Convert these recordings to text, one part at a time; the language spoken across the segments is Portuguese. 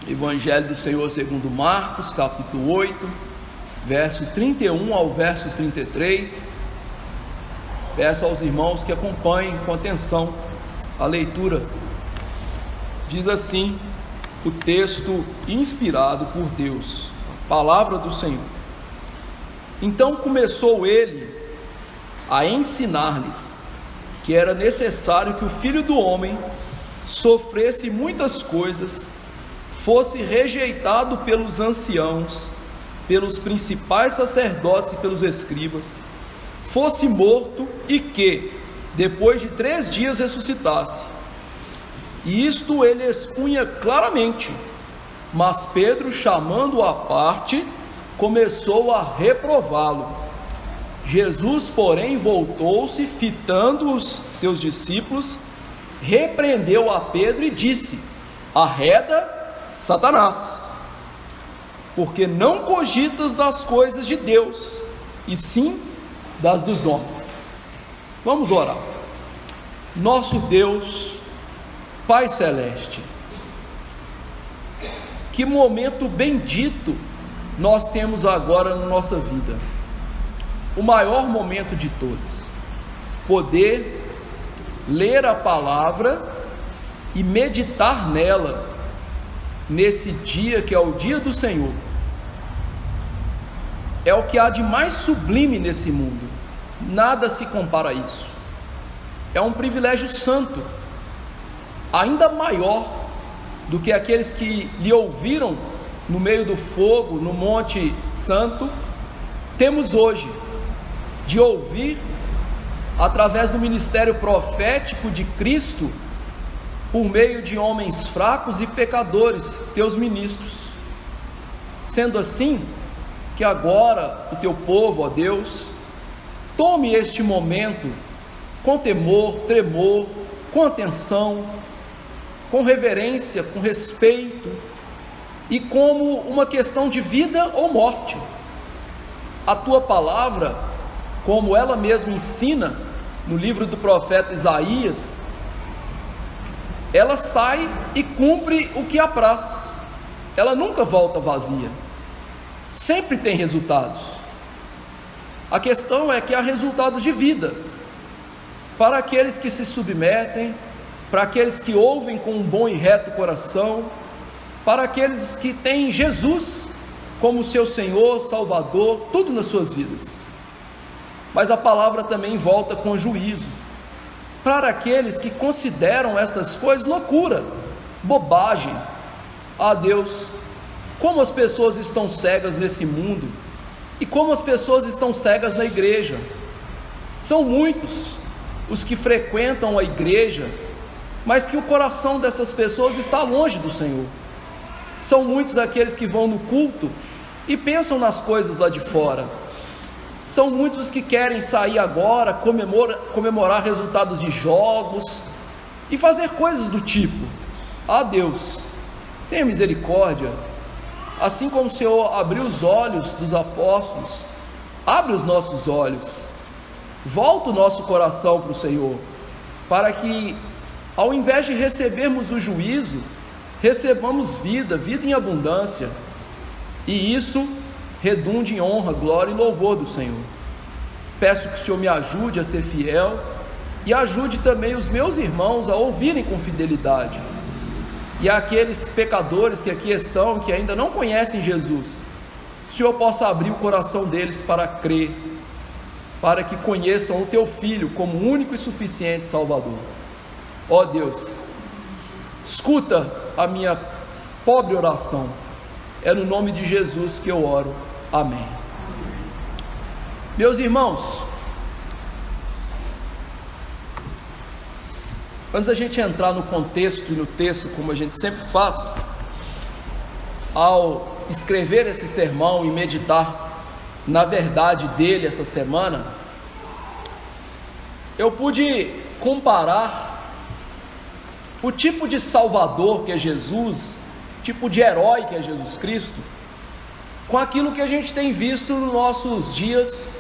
Evangelho do Senhor segundo Marcos, capítulo 8, verso 31 ao verso 33. Peço aos irmãos que acompanhem com atenção a leitura. Diz assim o texto inspirado por Deus, a palavra do Senhor. Então começou ele a ensinar-lhes que era necessário que o Filho do Homem sofresse muitas coisas, fosse rejeitado pelos anciãos, pelos principais sacerdotes e pelos escribas, fosse morto e que, depois de 3 dias, ressuscitasse. E isto ele expunha claramente, mas Pedro, chamando-o à parte, começou a reprová-lo. Jesus, porém, voltou-se, fitando os seus discípulos, repreendeu a Pedro e disse: arreda, Satanás, porque não cogitas das coisas de Deus, e sim das dos homens. Vamos orar. Nosso Deus, Pai Celeste, que momento bendito nós temos agora na nossa vida, o maior momento de todos, poder ler a palavra e meditar nela, nesse dia que é o dia do Senhor. É o que há de mais sublime nesse mundo, nada se compara a isso. É um privilégio santo, ainda maior do que aqueles que lhe ouviram no meio do fogo, no Monte Santo. Temos hoje de ouvir, através do ministério profético de Cristo, por meio de homens fracos e pecadores, teus ministros. Sendo assim, que agora o teu povo, ó Deus, tome este momento com temor, tremor, com atenção, com reverência, com respeito, e como uma questão de vida ou morte. A tua palavra, como ela mesma ensina no livro do profeta Isaías, ela sai e cumpre o que apraz. Ela nunca volta vazia, sempre tem resultados. A questão é que há resultados de vida para aqueles que se submetem, para aqueles que ouvem com um bom e reto coração, para aqueles que têm Jesus como seu Senhor, Salvador, tudo nas suas vidas. Mas a palavra também volta com juízo para aqueles que consideram estas coisas loucura, bobagem. Ah, Deus, como as pessoas estão cegas nesse mundo, e como as pessoas estão cegas na igreja. São muitos os que frequentam a igreja, mas que o coração dessas pessoas está longe do Senhor. São muitos aqueles que vão no culto e pensam nas coisas lá de fora. São muitos os que querem sair agora, comemorar resultados de jogos e fazer coisas do tipo. Ah, Deus, tenha misericórdia. Assim como o Senhor abriu os olhos dos apóstolos, abre os nossos olhos, volta o nosso coração para o Senhor, para que, ao invés de recebermos o juízo, recebamos vida em abundância, e isso redunde em honra, glória e louvor do Senhor. Peço que o Senhor me ajude a ser fiel, e ajude também os meus irmãos a ouvirem com fidelidade, e aqueles pecadores que aqui estão, que ainda não conhecem Jesus, o Senhor possa abrir o coração deles para crer, para que conheçam o teu Filho como único e suficiente Salvador. Ó Deus, escuta a minha pobre oração, é no nome de Jesus que eu oro, amém. Meus irmãos, antes da gente entrar no contexto e no texto, como a gente sempre faz, ao escrever esse sermão e meditar na verdade dele essa semana, eu pude comparar o tipo de Salvador que é Jesus, tipo de herói que é Jesus Cristo, com aquilo que a gente tem visto nos nossos dias,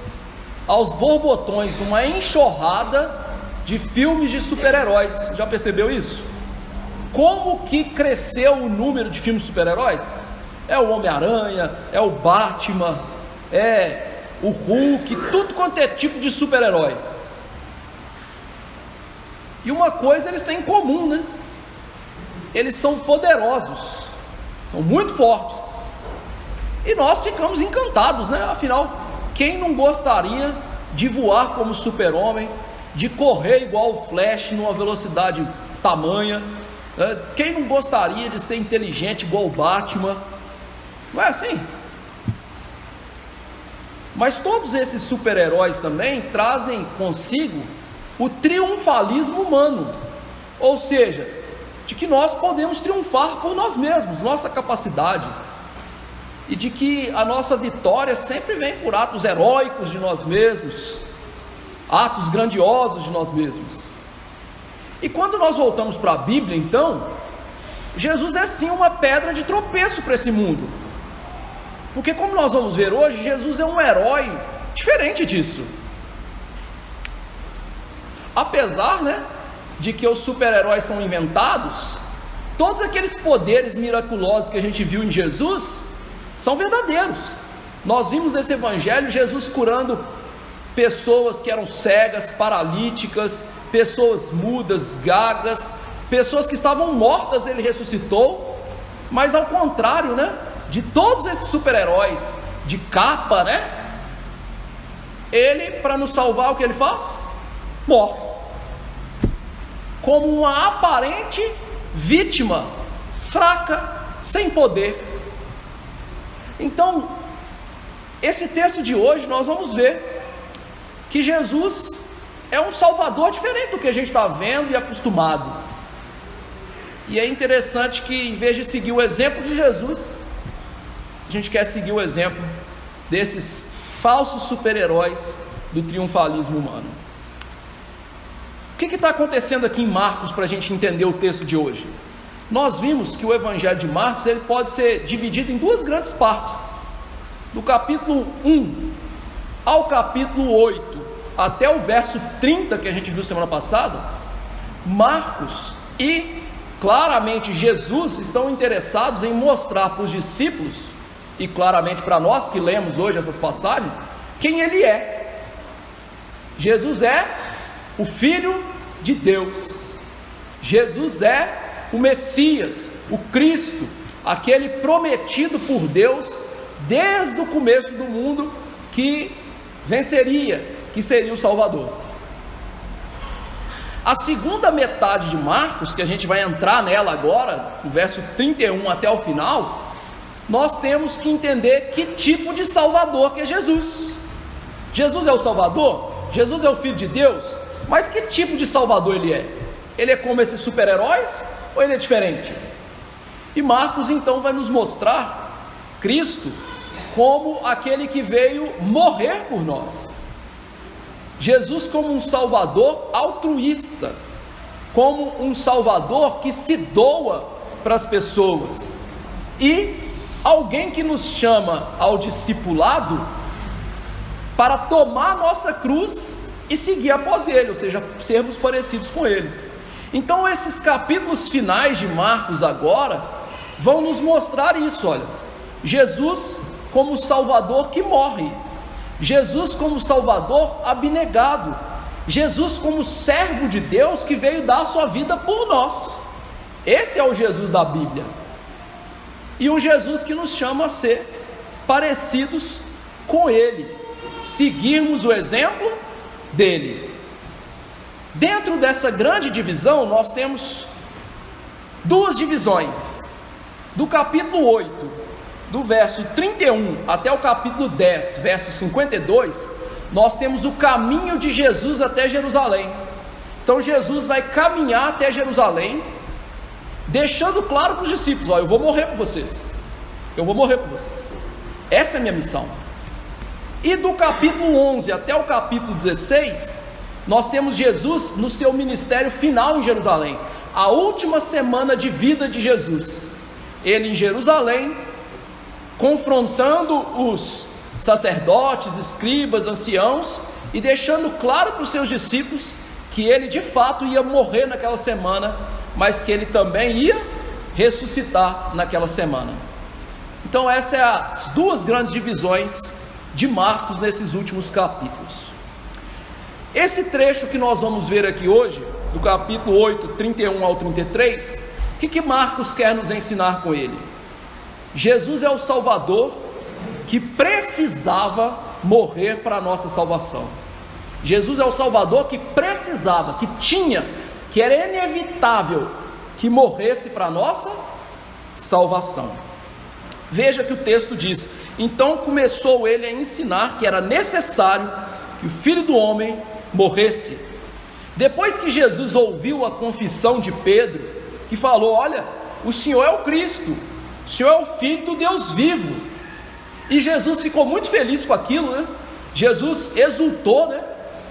aos borbotões, uma enxurrada de filmes de super-heróis. Já percebeu isso? como que cresceu o número de filmes de super-heróis? É o Homem-Aranha, é o Batman, é o Hulk, tudo quanto é tipo de super-herói. E uma coisa eles têm em comum, né? Eles são poderosos, são muito fortes. E nós ficamos encantados, né? Afinal, quem não gostaria de voar como super-homem, de correr igual o Flash numa velocidade tamanha? Quem não gostaria de ser inteligente igual o Batman? Não é assim? Mas todos esses super-heróis também trazem consigo o triunfalismo humano, ou seja, de que nós podemos triunfar por nós mesmos, nossa capacidade, e de que a nossa vitória sempre vem por atos heróicos de nós mesmos, atos grandiosos de nós mesmos. E quando nós voltamos para a Bíblia, então, Jesus é sim uma pedra de tropeço para esse mundo, porque como nós vamos ver hoje, Jesus é um herói diferente disso. Apesar, de que os super-heróis são inventados, todos aqueles poderes miraculosos que a gente viu em Jesus são verdadeiros. Nós vimos nesse evangelho Jesus curando pessoas que eram cegas, paralíticas, pessoas mudas, gagas, pessoas que estavam mortas, ele ressuscitou. Mas ao contrário, de todos esses super-heróis de capa, ele, para nos salvar, o que ele faz? Morre como uma aparente vítima, fraca, sem poder. Então, esse texto de hoje nós vamos ver que Jesus é um salvador diferente do que a gente está vendo e acostumado. E é interessante que, em vez de seguir o exemplo de Jesus, a gente quer seguir o exemplo desses falsos super-heróis do triunfalismo humano. O que está acontecendo aqui em Marcos para a gente entender o texto de hoje? Nós vimos que o Evangelho de Marcos ele pode ser dividido em duas grandes partes. Do capítulo 1 ao capítulo 8, até o verso 30 que a gente viu semana passada, Marcos e claramente Jesus estão interessados em mostrar para os discípulos, e claramente para nós que lemos hoje essas passagens, quem ele é. Jesus é o Filho de Deus. Jesus é o Messias, o Cristo, aquele prometido por Deus desde o começo do mundo, que venceria, que seria o Salvador. A segunda metade de Marcos, que a gente vai entrar nela agora, do verso 31 até o final, nós temos que entender que tipo de Salvador que é Jesus. Jesus é o Salvador? Jesus é o Filho de Deus? Mas que tipo de Salvador ele é? Ele é como esses super-heróis ou ele é diferente? E Marcos então vai nos mostrar Cristo como aquele que veio morrer por nós. Jesus como um Salvador altruísta, como um Salvador que se doa para as pessoas, e alguém que nos chama ao discipulado para tomar nossa cruz e seguir após ele, ou seja, sermos parecidos com ele. Então esses capítulos finais de Marcos agora vão nos mostrar isso, olha, Jesus como Salvador que morre, Jesus como Salvador abnegado, Jesus como servo de Deus que veio dar a sua vida por nós. Esse é o Jesus da Bíblia, e um Jesus que nos chama a ser parecidos com ele, seguirmos o exemplo dele. Dentro dessa grande divisão nós temos duas divisões. Do capítulo 8, do verso 31 até o capítulo 10, verso 52, nós temos o caminho de Jesus até Jerusalém. Então Jesus vai caminhar até Jerusalém, deixando claro para os discípulos: ó, eu vou morrer por vocês, eu vou morrer por vocês, essa é a minha missão. E do capítulo 11 até o capítulo 16, nós temos Jesus no seu ministério final em Jerusalém, a última semana de vida de Jesus, ele em Jerusalém, confrontando os sacerdotes, escribas, anciãos, e deixando claro para os seus discípulos que ele de fato ia morrer naquela semana mas que ele também ia ressuscitar naquela semana. Então essas são as duas grandes divisões de Marcos nesses últimos capítulos. Esse trecho que nós vamos ver aqui hoje, do capítulo 8, 31 ao 33, o que Marcos quer nos ensinar com ele? Jesus é o Salvador que precisava morrer para a nossa salvação. Jesus é o Salvador que precisava, que era inevitável que morresse para a nossa salvação. Veja que o texto diz: então começou ele a ensinar que era necessário que o Filho do Homem morresse. Depois que Jesus ouviu a confissão de Pedro, que falou: olha, o Senhor é o Cristo, o Senhor é o Filho do Deus vivo. E Jesus ficou muito feliz com aquilo, né? Jesus exultou, né?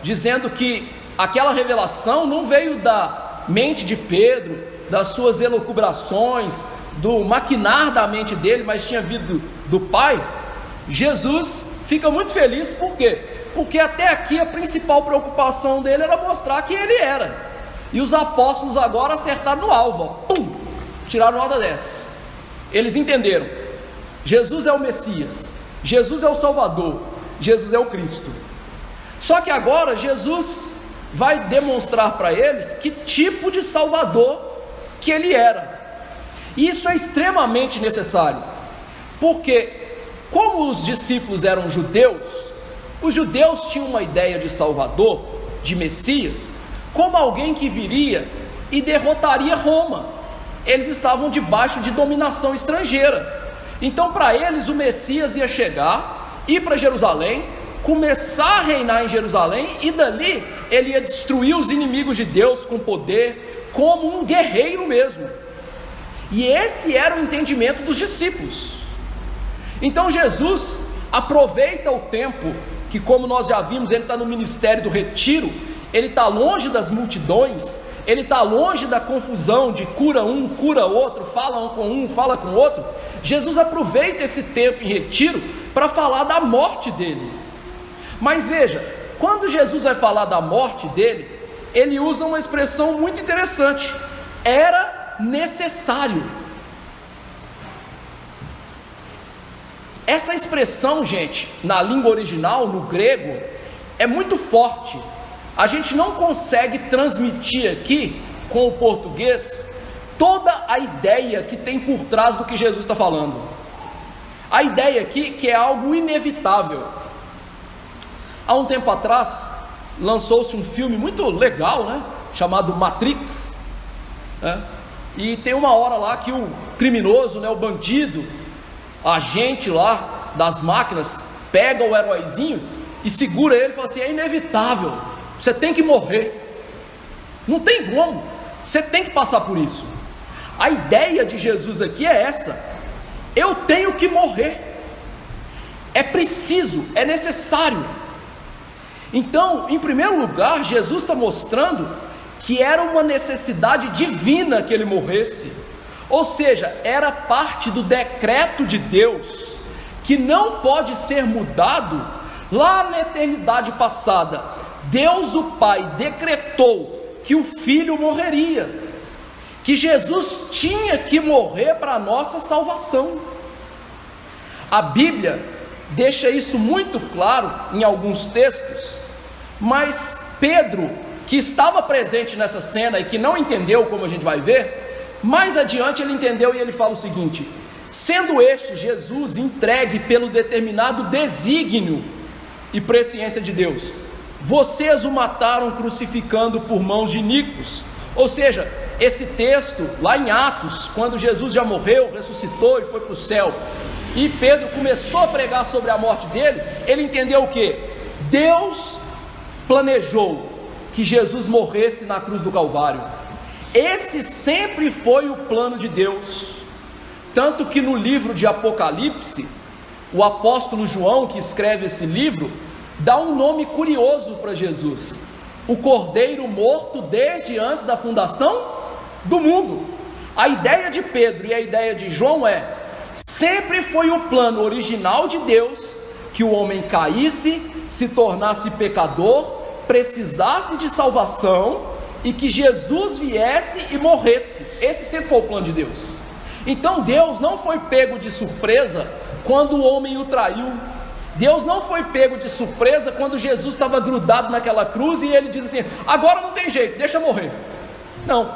Dizendo que aquela revelação não veio da mente de Pedro, das suas elucubrações, do maquinar da mente dele, mas tinha vindo do Pai. Jesus fica muito feliz, por quê? Porque até aqui a principal preocupação dele era mostrar que ele era. E os apóstolos agora acertaram no alvo, ó, pum, tiraram nota 10. Eles entenderam: Jesus é o Messias, Jesus é o Salvador, Jesus é o Cristo. Só que agora Jesus vai demonstrar para eles que tipo de Salvador que ele era. E isso é extremamente necessário, porque como os discípulos eram judeus, os judeus tinham uma ideia de Salvador, de Messias, como alguém que viria e derrotaria Roma. Eles estavam debaixo de dominação estrangeira. Então para eles o Messias ia chegar, ir para Jerusalém, começar a reinar em Jerusalém, e dali ele ia destruir os inimigos de Deus com poder, como um guerreiro mesmo. E esse era o entendimento dos discípulos. Então Jesus aproveita o tempo que, como nós já vimos, ele está no ministério do retiro, ele está longe das multidões, ele está longe da confusão de cura um, cura outro, fala com um, fala com outro. Jesus aproveita esse tempo em retiro para falar da morte dele. Mas veja, quando Jesus vai falar da morte dele, ele usa uma expressão muito interessante: era necessário. Essa expressão, gente, na língua original, no grego, é muito forte. A gente não consegue transmitir aqui, com o português, toda a ideia que tem por trás do que Jesus está falando. A ideia aqui que é algo inevitável. Há um tempo atrás, lançou-se um filme muito legal, né? Chamado Matrix, né? E tem uma hora lá que o criminoso, né, o bandido, a agente lá das máquinas, pega o heróizinho e segura ele e fala assim: é inevitável, você tem que morrer, não tem como, você tem que passar por isso. A ideia de Jesus aqui é essa: eu tenho que morrer, é preciso, é necessário. Então, em primeiro lugar, Jesus está mostrando que era uma necessidade divina que ele morresse, ou seja, era parte do decreto de Deus, que não pode ser mudado. Lá na eternidade passada, Deus o Pai decretou que o Filho morreria, que Jesus tinha que morrer para a nossa salvação. A Bíblia deixa isso muito claro em alguns textos, mas Pedro, que estava presente nessa cena e que não entendeu, como a gente vai ver, mais adiante ele entendeu e ele fala o seguinte: sendo este Jesus entregue pelo determinado desígnio e presciência de Deus, vocês o mataram crucificando por mãos de iníquos. Ou seja, esse texto lá em Atos, quando Jesus já morreu, ressuscitou e foi para o céu, e Pedro começou a pregar sobre a morte dele, ele entendeu o que? Deus planejou que Jesus morresse na cruz do Calvário. Esse sempre foi o plano de Deus. Tanto que no livro de Apocalipse, o apóstolo João, que escreve esse livro, dá um nome curioso para Jesus: o Cordeiro morto desde antes da fundação do mundo. A ideia de Pedro e a ideia de João é: sempre foi o plano original de Deus que o homem caísse, se tornasse pecador, precisasse de salvação, e que Jesus viesse e morresse. Esse sempre foi o plano de Deus. Então Deus não foi pego de surpresa quando o homem o traiu. Deus não foi pego de surpresa quando Jesus estava grudado naquela cruz e ele diz assim: agora não tem jeito, deixa eu morrer. Não,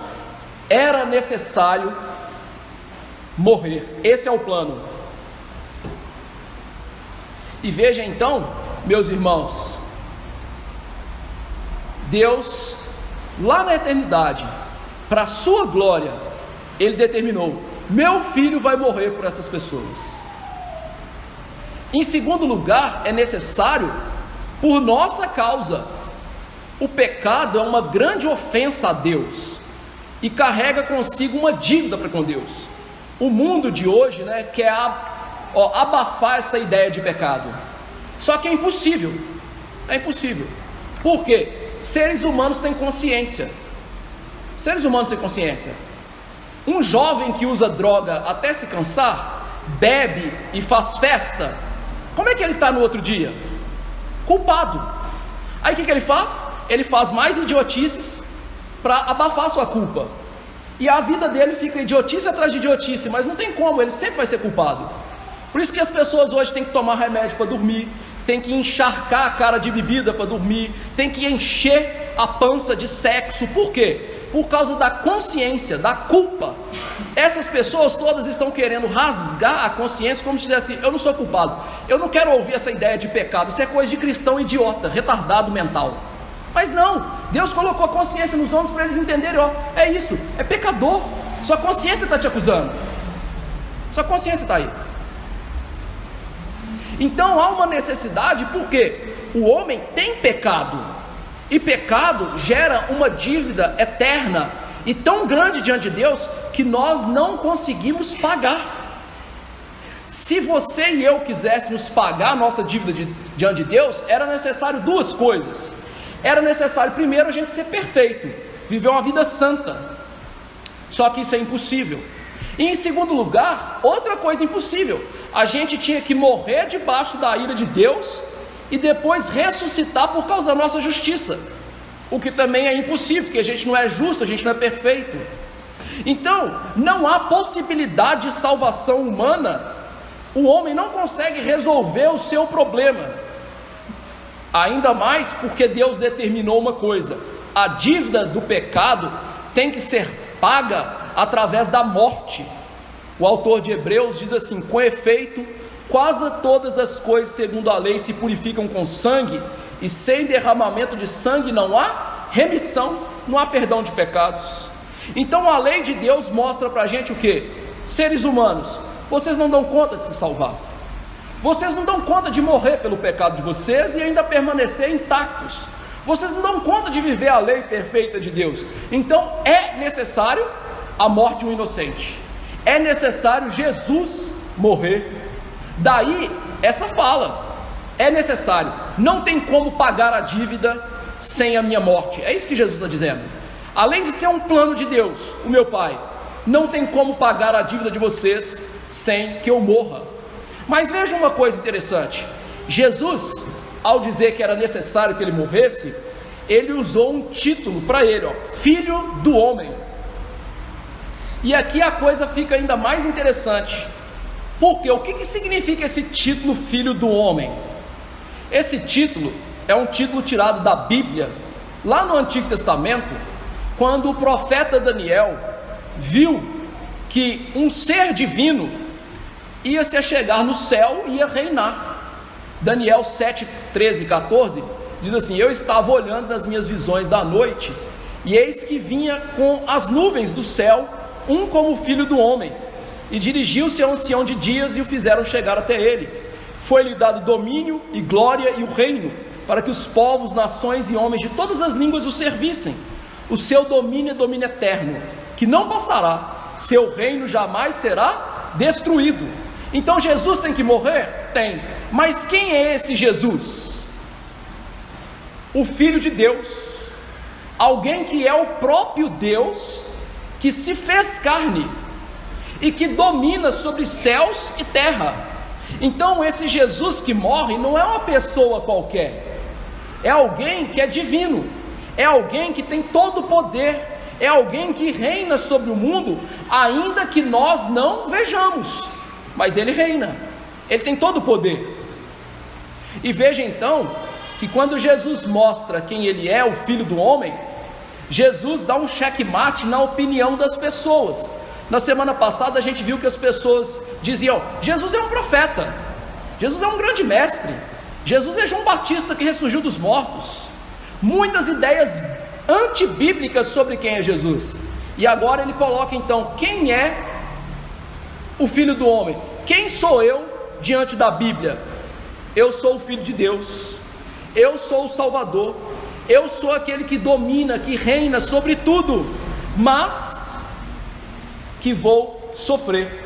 era necessário morrer. Esse é o plano. E veja então, meus irmãos, Deus, lá na eternidade, para a sua glória, Ele determinou: meu filho vai morrer por essas pessoas. Em segundo lugar, é necessário por nossa causa. O pecado é uma grande ofensa a Deus e carrega consigo uma dívida para com Deus. O mundo de hoje, quer abafar essa ideia de pecado. Só que é impossível. É impossível. Por quê? Seres humanos têm consciência. Seres humanos têm consciência. Um jovem que usa droga até se cansar, bebe e faz festa, como é que ele está no outro dia? Culpado. Aí o que ele faz? Ele faz mais idiotices para abafar sua culpa. E a vida dele fica idiotice atrás de idiotice, mas não tem como, ele sempre vai ser culpado. Por isso que as pessoas hoje têm que tomar remédio para dormir, tem que encharcar a cara de bebida para dormir, tem que encher a pança de sexo. Por quê? Por causa da consciência, da culpa. Essas pessoas todas estão querendo rasgar a consciência, como se dissesse assim: eu não sou culpado, eu não quero ouvir essa ideia de pecado, isso é coisa de cristão idiota, retardado mental. Mas não, Deus colocou a consciência nos homens para eles entenderem: é isso, é pecador, sua consciência está te acusando, sua consciência está aí. Então há uma necessidade, porque o homem tem pecado, e pecado gera uma dívida eterna e tão grande diante de Deus que nós não conseguimos pagar. Se você e eu quiséssemos pagar a nossa dívida diante de Deus, era necessário duas coisas. Era necessário, primeiro, a gente ser perfeito, viver uma vida santa. Só que isso é impossível. E em segundo lugar, outra coisa impossível: a gente tinha que morrer debaixo da ira de Deus e depois ressuscitar por causa da nossa justiça, o que também é impossível, porque a gente não é justo, a gente não é perfeito. Então, não há possibilidade de salvação humana. O homem não consegue resolver o seu problema, ainda mais porque Deus determinou uma coisa: a dívida do pecado tem que ser paga através da morte. O autor de Hebreus diz assim: com efeito, quase todas as coisas segundo a lei se purificam com sangue, e sem derramamento de sangue não há remissão, não há perdão de pecados. Então a lei de Deus mostra para a gente o que? Seres humanos, vocês não dão conta de se salvar, vocês não dão conta de morrer pelo pecado de vocês e ainda permanecer intactos, vocês não dão conta de viver a lei perfeita de Deus. Então é necessário a morte de um inocente, é necessário Jesus morrer. Daí essa fala: é necessário, não tem como pagar a dívida sem a minha morte. É isso que Jesus está dizendo. Além de ser um plano de Deus, o meu Pai, não tem como pagar a dívida de vocês sem que eu morra. Mas veja uma coisa interessante: Jesus, ao dizer que era necessário que ele morresse, ele usou um título para ele, Filho do Homem. E aqui a coisa fica ainda mais interessante, porque o que significa esse título, Filho do Homem? Esse título é um título tirado da Bíblia, lá no Antigo Testamento, quando o profeta Daniel viu que um ser divino ia se achegar no céu e ia reinar. Daniel 7, 13 e 14 diz assim: eu estava olhando nas minhas visões da noite, e eis que vinha com as nuvens do céu um como o filho do homem, e dirigiu-se ao ancião de dias e o fizeram chegar até ele. Foi-lhe dado domínio e glória e o reino, para que os povos, nações e homens de todas as línguas o servissem. O seu domínio é domínio eterno, que não passará, seu reino jamais será destruído. Então Jesus tem que morrer? Tem. Mas quem é esse Jesus? O Filho de Deus, alguém que é o próprio Deus, que se fez carne e que domina sobre céus e terra. Então esse Jesus que morre não é uma pessoa qualquer, é alguém que é divino, é alguém que tem todo o poder, é alguém que reina sobre o mundo, ainda que nós não vejamos, mas ele reina, ele tem todo o poder. E veja então, que quando Jesus mostra quem ele é, o Filho do Homem, Jesus dá um checkmate na opinião das pessoas. Na semana passada a gente viu que as pessoas diziam: Jesus é um profeta, Jesus é um grande mestre, Jesus é João Batista que ressurgiu dos mortos. Muitas ideias antibíblicas sobre quem é Jesus. E agora ele coloca então, quem é o Filho do Homem? Quem sou eu diante da Bíblia? Eu sou o Filho de Deus, eu sou o Salvador, eu sou aquele que domina, que reina sobre tudo, mas que vou sofrer.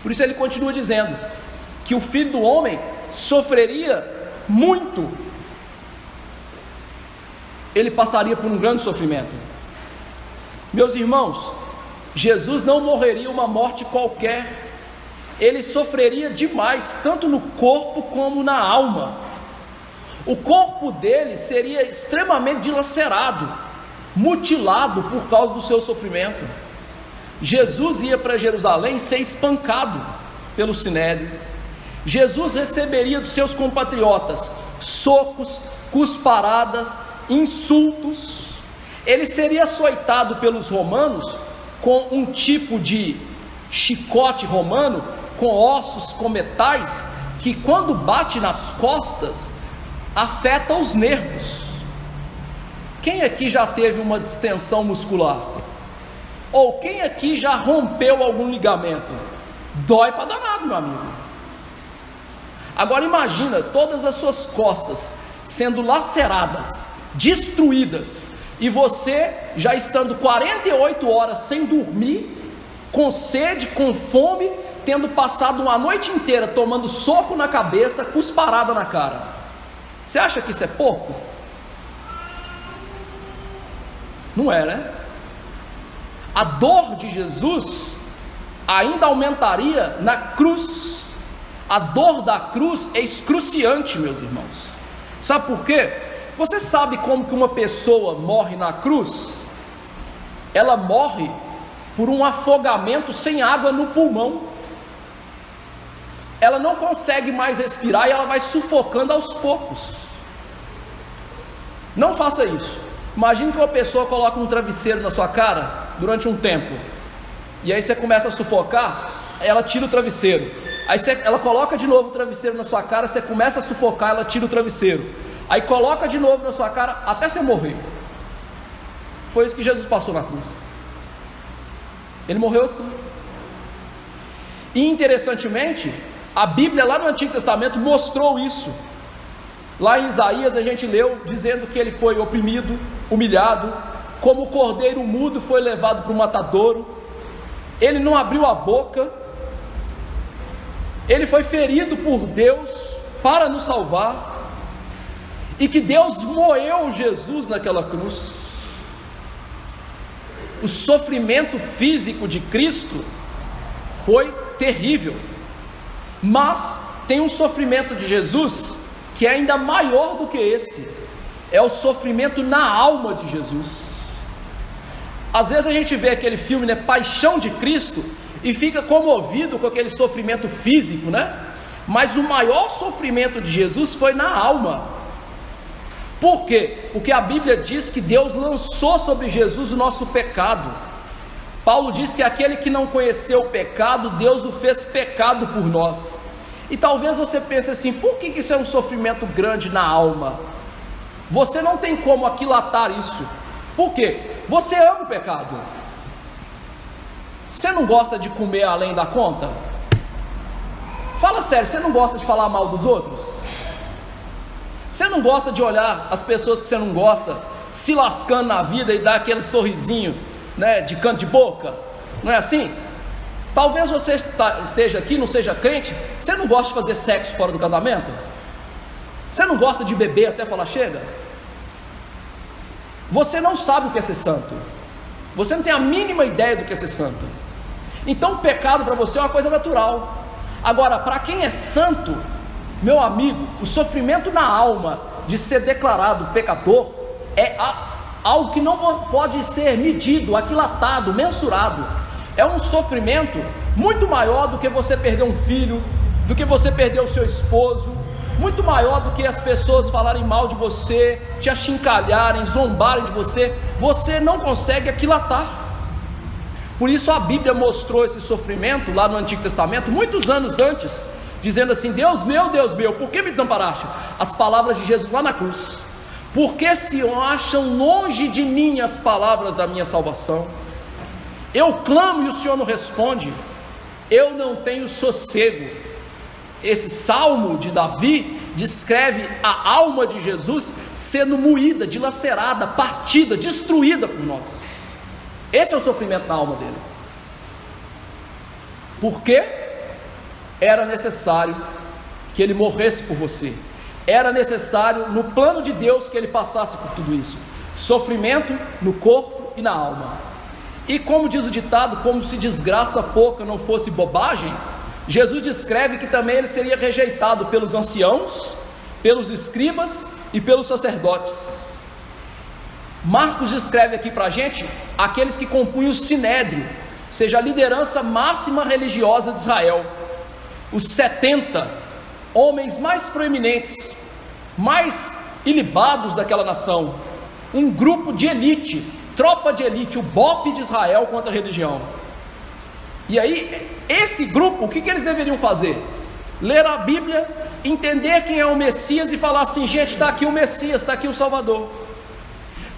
Por isso ele continua dizendo que o Filho do Homem sofreria muito, ele passaria por um grande sofrimento. Meus irmãos, Jesus não morreria uma morte qualquer, ele sofreria demais, tanto no corpo como na alma. O corpo dele seria extremamente dilacerado, mutilado por causa do seu sofrimento. Jesus ia para Jerusalém ser espancado pelo Sinédrio. Jesus receberia dos seus compatriotas socos, cusparadas, insultos. Ele seria açoitado pelos romanos com um tipo de chicote romano, com ossos, com metais, que quando bate nas costas, afeta os nervos. Quem aqui já teve uma distensão muscular? Ou quem aqui já rompeu algum ligamento? Dói para danado, meu amigo. Agora imagina todas as suas costas sendo laceradas, destruídas, e você já estando 48 horas sem dormir, com sede, com fome, tendo passado uma noite inteira tomando soco na cabeça, cusparada na cara. Você acha que isso é pouco? Não é, né? A dor de Jesus ainda aumentaria na cruz. A dor da cruz é excruciante, meus irmãos. Sabe por quê? Você sabe como que uma pessoa morre na cruz? Ela morre por um afogamento sem água no pulmão. Ela não consegue mais respirar e ela vai sufocando aos poucos. Não faça isso. Imagine que uma pessoa coloca um travesseiro na sua cara durante um tempo, e aí você começa a sufocar, ela tira o travesseiro, aí ela coloca de novo o travesseiro na sua cara, você começa a sufocar, ela tira o travesseiro, aí coloca de novo na sua cara até você morrer. Foi isso que Jesus passou na cruz. Ele morreu assim. E interessantemente, a Bíblia lá no Antigo Testamento mostrou isso. Lá em Isaías a gente leu dizendo que ele foi oprimido, humilhado, como o cordeiro mudo foi levado para o matadouro. Ele não abriu a boca, ele foi ferido por Deus para nos salvar, e que Deus moeu Jesus naquela cruz. O sofrimento físico de Cristo foi terrível, mas tem um sofrimento de Jesus que é ainda maior do que esse, é o sofrimento na alma de Jesus. Às vezes a gente vê aquele filme, né, Paixão de Cristo, e fica comovido com aquele sofrimento físico, né? Mas o maior sofrimento de Jesus foi na alma. Por quê? Porque a Bíblia diz que Deus lançou sobre Jesus o nosso pecado. Paulo diz que aquele que não conheceu o pecado, Deus o fez pecado por nós. E talvez você pense assim: por que isso é um sofrimento grande na alma? Você não tem como aquilatar isso. Por quê? Você ama o pecado. Você não gosta de comer além da conta? Fala sério, você não gosta de falar mal dos outros? Você não gosta de olhar as pessoas que você não gosta se lascando na vida e dar aquele sorrisinho, né, de canto de boca? Não é assim? Talvez você esteja aqui, não seja crente. Você não gosta de fazer sexo fora do casamento? Você não gosta de beber até falar chega? Você não sabe o que é ser santo. Você não tem a mínima ideia do que é ser santo. Então o pecado para você é uma coisa natural. Agora, para quem é santo, meu amigo, o sofrimento na alma de ser declarado pecador é algo que não pode ser medido, aquilatado, mensurado. É um sofrimento muito maior do que você perder um filho, do que você perder o seu esposo, muito maior do que as pessoas falarem mal de você, te achincalharem, zombarem de você. Você não consegue aquilatar. Por isso a Bíblia mostrou esse sofrimento lá no Antigo Testamento, muitos anos antes, dizendo assim: Deus meu, por que me desamparaste? As palavras de Jesus lá na cruz: por que se acham longe de mim as palavras da minha salvação? Eu clamo e o Senhor não responde, eu não tenho sossego. Esse salmo de Davi descreve a alma de Jesus sendo moída, dilacerada, partida, destruída por nós. Esse é o sofrimento da alma dele. Porque era necessário que ele morresse por você. Era necessário, no plano de Deus, que ele passasse por tudo isso. Sofrimento no corpo e na alma. E como diz o ditado, como se desgraça pouca não fosse bobagem, Jesus descreve que também ele seria rejeitado pelos anciãos, pelos escribas e pelos sacerdotes. Marcos descreve aqui para a gente aqueles que compunham o sinédrio, ou seja, a liderança máxima religiosa de Israel, os 70 homens mais proeminentes, mais ilibados daquela nação, um grupo de elite, tropa de elite, o BOPE de Israel contra a religião. E aí, esse grupo, o que eles deveriam fazer? Ler a Bíblia, entender quem é o Messias e falar assim: gente, está aqui o Messias, está aqui o Salvador.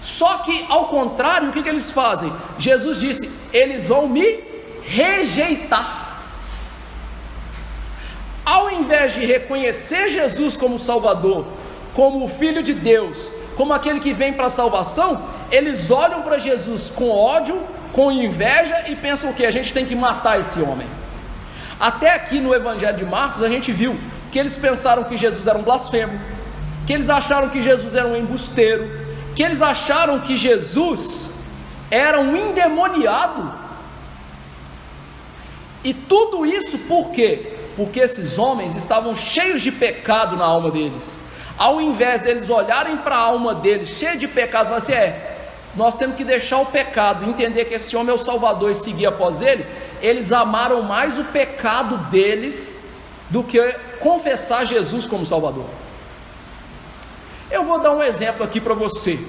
Só que ao contrário, o que eles fazem? Jesus disse: eles vão me rejeitar. Ao invés de reconhecer Jesus como Salvador, como o Filho de Deus, como aquele que vem para a salvação, eles olham para Jesus com ódio, com inveja e pensam que a gente tem que matar esse homem. Até aqui no Evangelho de Marcos a gente viu que eles pensaram que Jesus era um blasfemo, que eles acharam que Jesus era um embusteiro, que eles acharam que Jesus era um endemoniado. E tudo isso por quê? Porque esses homens estavam cheios de pecado na alma deles. Ao invés deles olharem para a alma deles cheia de pecado, falar assim: nós temos que deixar o pecado, entender que esse homem é o Salvador e seguir após ele. Eles amaram mais o pecado deles do que confessar Jesus como Salvador. Eu vou dar um exemplo aqui para você.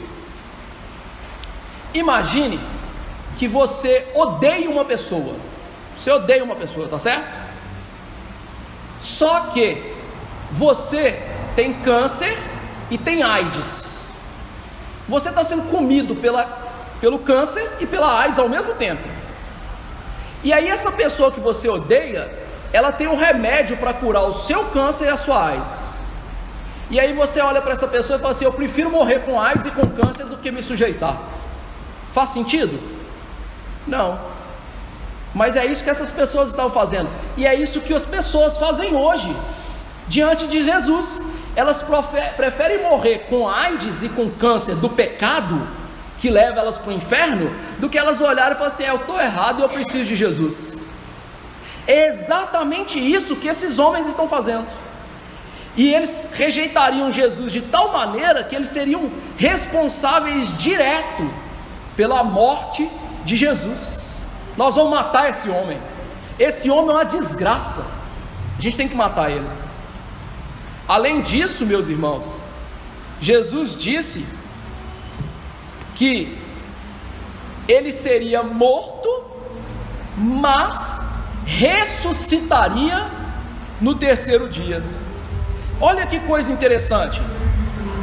Imagine que você odeia uma pessoa. Você odeia uma pessoa, tá certo? Só que você tem câncer e tem AIDS. Você está sendo comido pelo câncer e pela AIDS ao mesmo tempo. E aí essa pessoa que você odeia, ela tem um remédio para curar o seu câncer e a sua AIDS. E aí você olha para essa pessoa e fala assim: eu prefiro morrer com AIDS e com câncer do que me sujeitar. Faz sentido? Não. Mas é isso que essas pessoas estão fazendo. E é isso que as pessoas fazem hoje diante de Jesus. Elas preferem morrer com AIDS e com câncer do pecado, que leva elas para o inferno, do que elas olharem e falarem assim: eu estou errado e eu preciso de Jesus. É exatamente isso que esses homens estão fazendo. E eles rejeitariam Jesus de tal maneira que eles seriam responsáveis direto pela morte de Jesus. Nós vamos matar esse homem. Esse homem é uma desgraça. A gente tem que matar ele. Além disso, meus irmãos, Jesus disse que ele seria morto, mas ressuscitaria no terceiro dia. Olha que coisa interessante.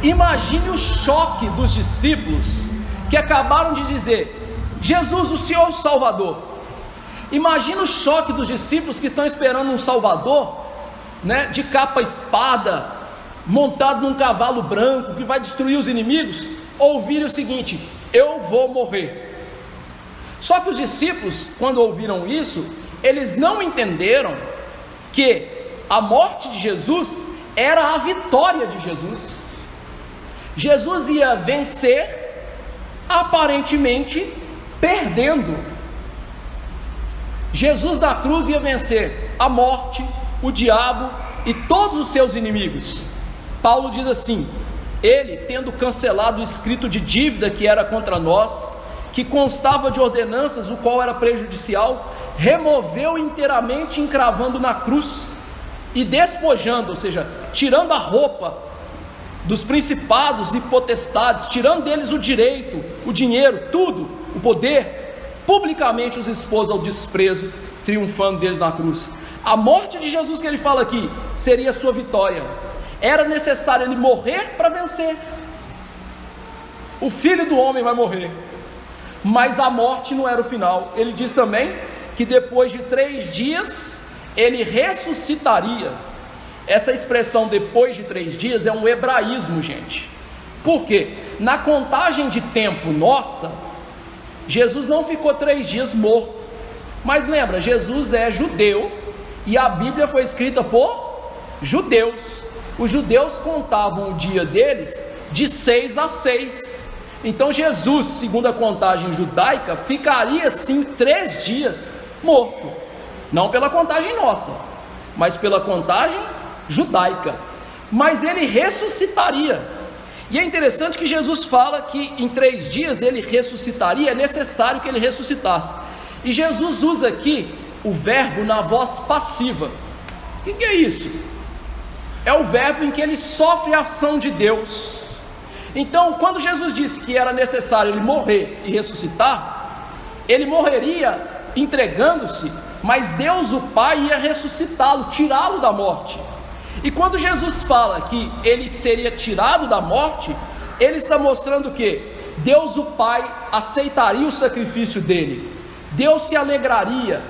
Imagine o choque dos discípulos que acabaram de dizer: Jesus, o Senhor é o Salvador. Imagina o choque dos discípulos que estão esperando um Salvador, né, de capa espada, montado num cavalo branco, que vai destruir os inimigos, ouvirem o seguinte: eu vou morrer. Só que os discípulos, quando ouviram isso, eles não entenderam que a morte de Jesus era a vitória de Jesus. Jesus ia vencer, aparentemente perdendo. Jesus da cruz ia vencer a morte, o diabo e todos os seus inimigos. Paulo diz assim: Ele, tendo cancelado o escrito de dívida que era contra nós, que constava de ordenanças, o qual era prejudicial, removeu inteiramente, encravando na cruz, e despojando, ou seja, tirando a roupa dos principados e potestades, tirando deles o direito, o dinheiro, tudo, o poder, publicamente os expôs ao desprezo, triunfando deles na cruz. A morte de Jesus que ele fala aqui, seria a sua vitória. Era necessário ele morrer para vencer. O Filho do Homem vai morrer, mas a morte não era o final. Ele diz também que depois de 3 dias, ele ressuscitaria. Essa expressão depois de 3 dias é um hebraísmo, gente. Por quê? Na contagem de tempo nossa, Jesus não ficou 3 dias morto. Mas lembra, Jesus é judeu e a Bíblia foi escrita por judeus. Os judeus contavam o dia deles de 6 a 6. Então Jesus, segundo a contagem judaica, ficaria sim 3 dias morto. Não pela contagem nossa, mas pela contagem judaica. Mas ele ressuscitaria. E é interessante que Jesus fala que em 3 dias ele ressuscitaria, é necessário que ele ressuscitasse. E Jesus usa aqui o verbo na voz passiva. O que é isso? É o verbo em que ele sofre a ação de Deus. Então, quando Jesus disse que era necessário ele morrer e ressuscitar, ele morreria entregando-se, mas Deus o Pai ia ressuscitá-lo, tirá-lo da morte. E quando Jesus fala que ele seria tirado da morte, ele está mostrando que Deus o Pai aceitaria o sacrifício dele, Deus se alegraria,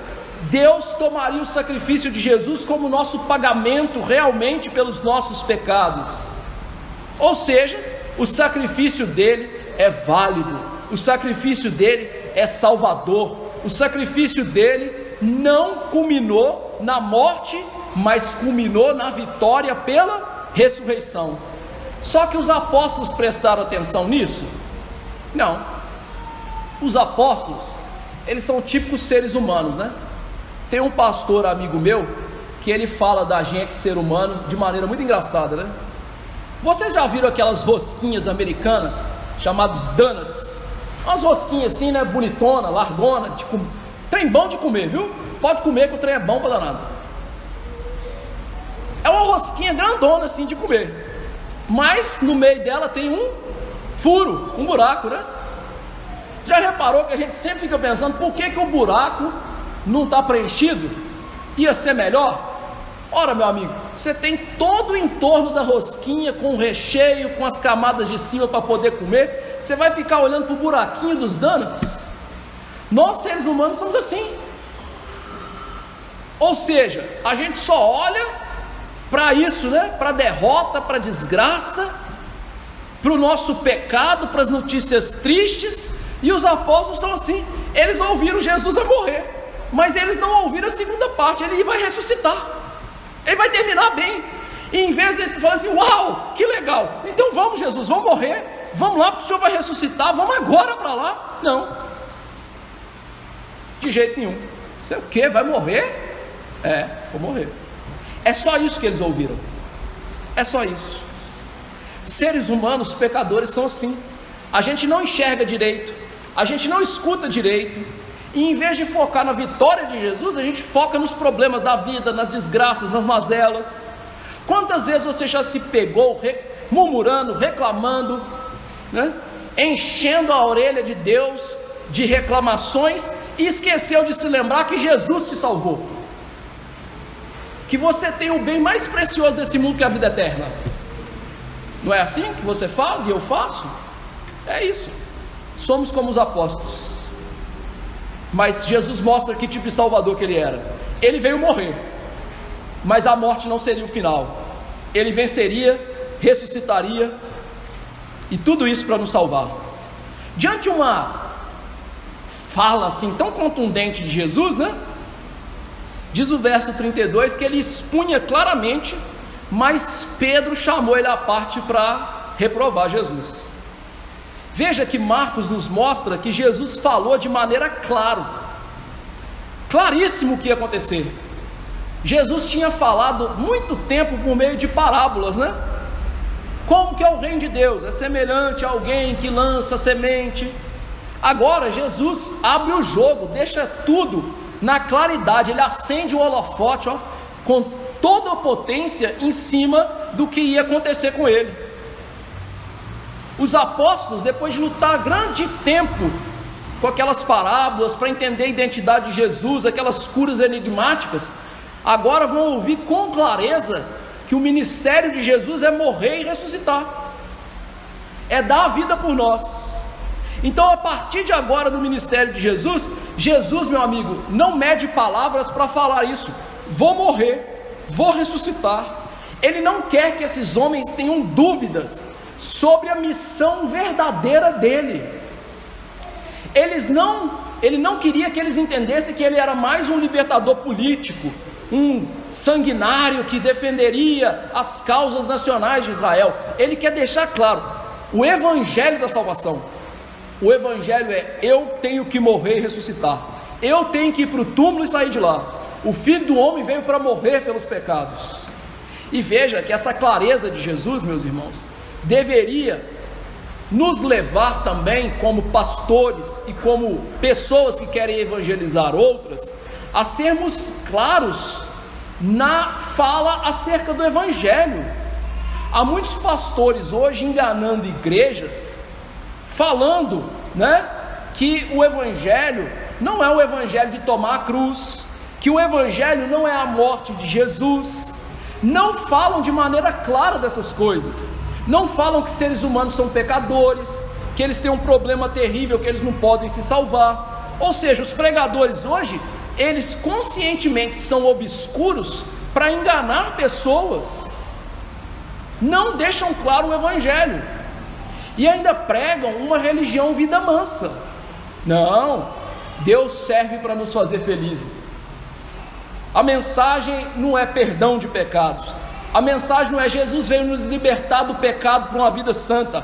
Deus tomaria o sacrifício de Jesus como nosso pagamento realmente pelos nossos pecados. Ou seja, o sacrifício dele é válido, o sacrifício dele é salvador, o sacrifício dele não culminou na morte, mas culminou na vitória pela ressurreição. Só que os apóstolos prestaram atenção nisso? Não. Os apóstolos, eles são típicos seres humanos, né? Tem um pastor amigo meu que ele fala da gente ser humano de maneira muito engraçada, né? Vocês já viram aquelas rosquinhas americanas chamadas donuts? Umas rosquinhas assim, né? Bonitona, largona, trem bom de comer, viu? Pode comer que o trem é bom para danado. É uma rosquinha grandona assim de comer, mas no meio dela tem um furo, um buraco, né? Já reparou que a gente sempre fica pensando, por que o buraco não está preenchido? Ia ser melhor? Ora, meu amigo, você tem todo o entorno da rosquinha com o recheio, com as camadas de cima para poder comer. Você vai ficar olhando para o buraquinho dos donuts? Nós seres humanos somos assim. Ou seja, a gente só olha para isso, né? Para a derrota, para a desgraça, para o nosso pecado, para as notícias tristes. E os apóstolos estão assim. Eles ouviram Jesus a morrer, mas eles não ouviram a segunda parte. Ele vai ressuscitar, ele vai terminar bem. E em vez de falar assim, uau, que legal, então vamos Jesus, vamos morrer, vamos lá porque o Senhor vai ressuscitar, vamos agora para lá. Não, de jeito nenhum. Você o quê? Vai morrer? Vou morrer. É só isso que eles ouviram. É só isso. Seres humanos, pecadores, são assim. A gente não enxerga direito, a gente não escuta direito, e em vez de focar na vitória de Jesus, a gente foca nos problemas da vida, nas desgraças, nas mazelas. Quantas vezes você já se pegou murmurando, reclamando, né? Enchendo a orelha de Deus de reclamações e esqueceu de se lembrar que Jesus te salvou, que você tem o bem mais precioso desse mundo, que é a vida eterna? Não é assim que você faz e eu faço? É isso. Somos como os apóstolos. Mas Jesus mostra que tipo de salvador que ele era. Ele veio morrer, mas a morte não seria o final. Ele venceria, ressuscitaria, e tudo isso para nos salvar. Diante de uma fala assim tão contundente de Jesus, né? Diz o verso 32 que ele expunha claramente, mas Pedro chamou ele à parte para reprovar Jesus. Veja que Marcos nos mostra que Jesus falou de maneira claríssimo o que ia acontecer. Jesus tinha falado muito tempo por meio de parábolas, né? Como que é o reino de Deus? É semelhante a alguém que lança semente. Agora Jesus abre o jogo, deixa tudo na claridade, ele acende o holofote, com toda a potência em cima do que ia acontecer com ele. Os apóstolos, depois de lutar grande tempo com aquelas parábolas para entender a identidade de Jesus, aquelas curas enigmáticas, agora vão ouvir com clareza que o ministério de Jesus é morrer e ressuscitar, é dar a vida por nós. Então, a partir de agora no ministério de Jesus, meu amigo, não mede palavras para falar isso. Vou morrer, vou ressuscitar. Ele não quer que esses homens tenham dúvidas sobre a missão verdadeira dele. Ele não queria que eles entendessem que ele era mais um libertador político, um sanguinário que defenderia as causas nacionais de Israel. Ele quer deixar claro o evangelho da salvação. O evangelho é: eu tenho que morrer e ressuscitar, eu tenho que ir para o túmulo e sair de lá. O Filho do Homem veio para morrer pelos pecados. E veja que essa clareza de Jesus, meus irmãos, deveria nos levar também, como pastores e como pessoas que querem evangelizar outras, a sermos claros na fala acerca do evangelho. Há muitos pastores hoje enganando igrejas, falando, que o evangelho não é o evangelho de tomar a cruz, que o evangelho não é a morte de Jesus. Não falam de maneira clara dessas coisas. Não falam que seres humanos são pecadores, que eles têm um problema terrível, que eles não podem se salvar. Ou seja, os pregadores hoje, eles conscientemente são obscuros para enganar pessoas, não deixam claro o evangelho, e ainda pregam uma religião vida mansa. Não, Deus serve para nos fazer felizes. A mensagem não é perdão de pecados, a mensagem não é Jesus veio nos libertar do pecado para uma vida santa.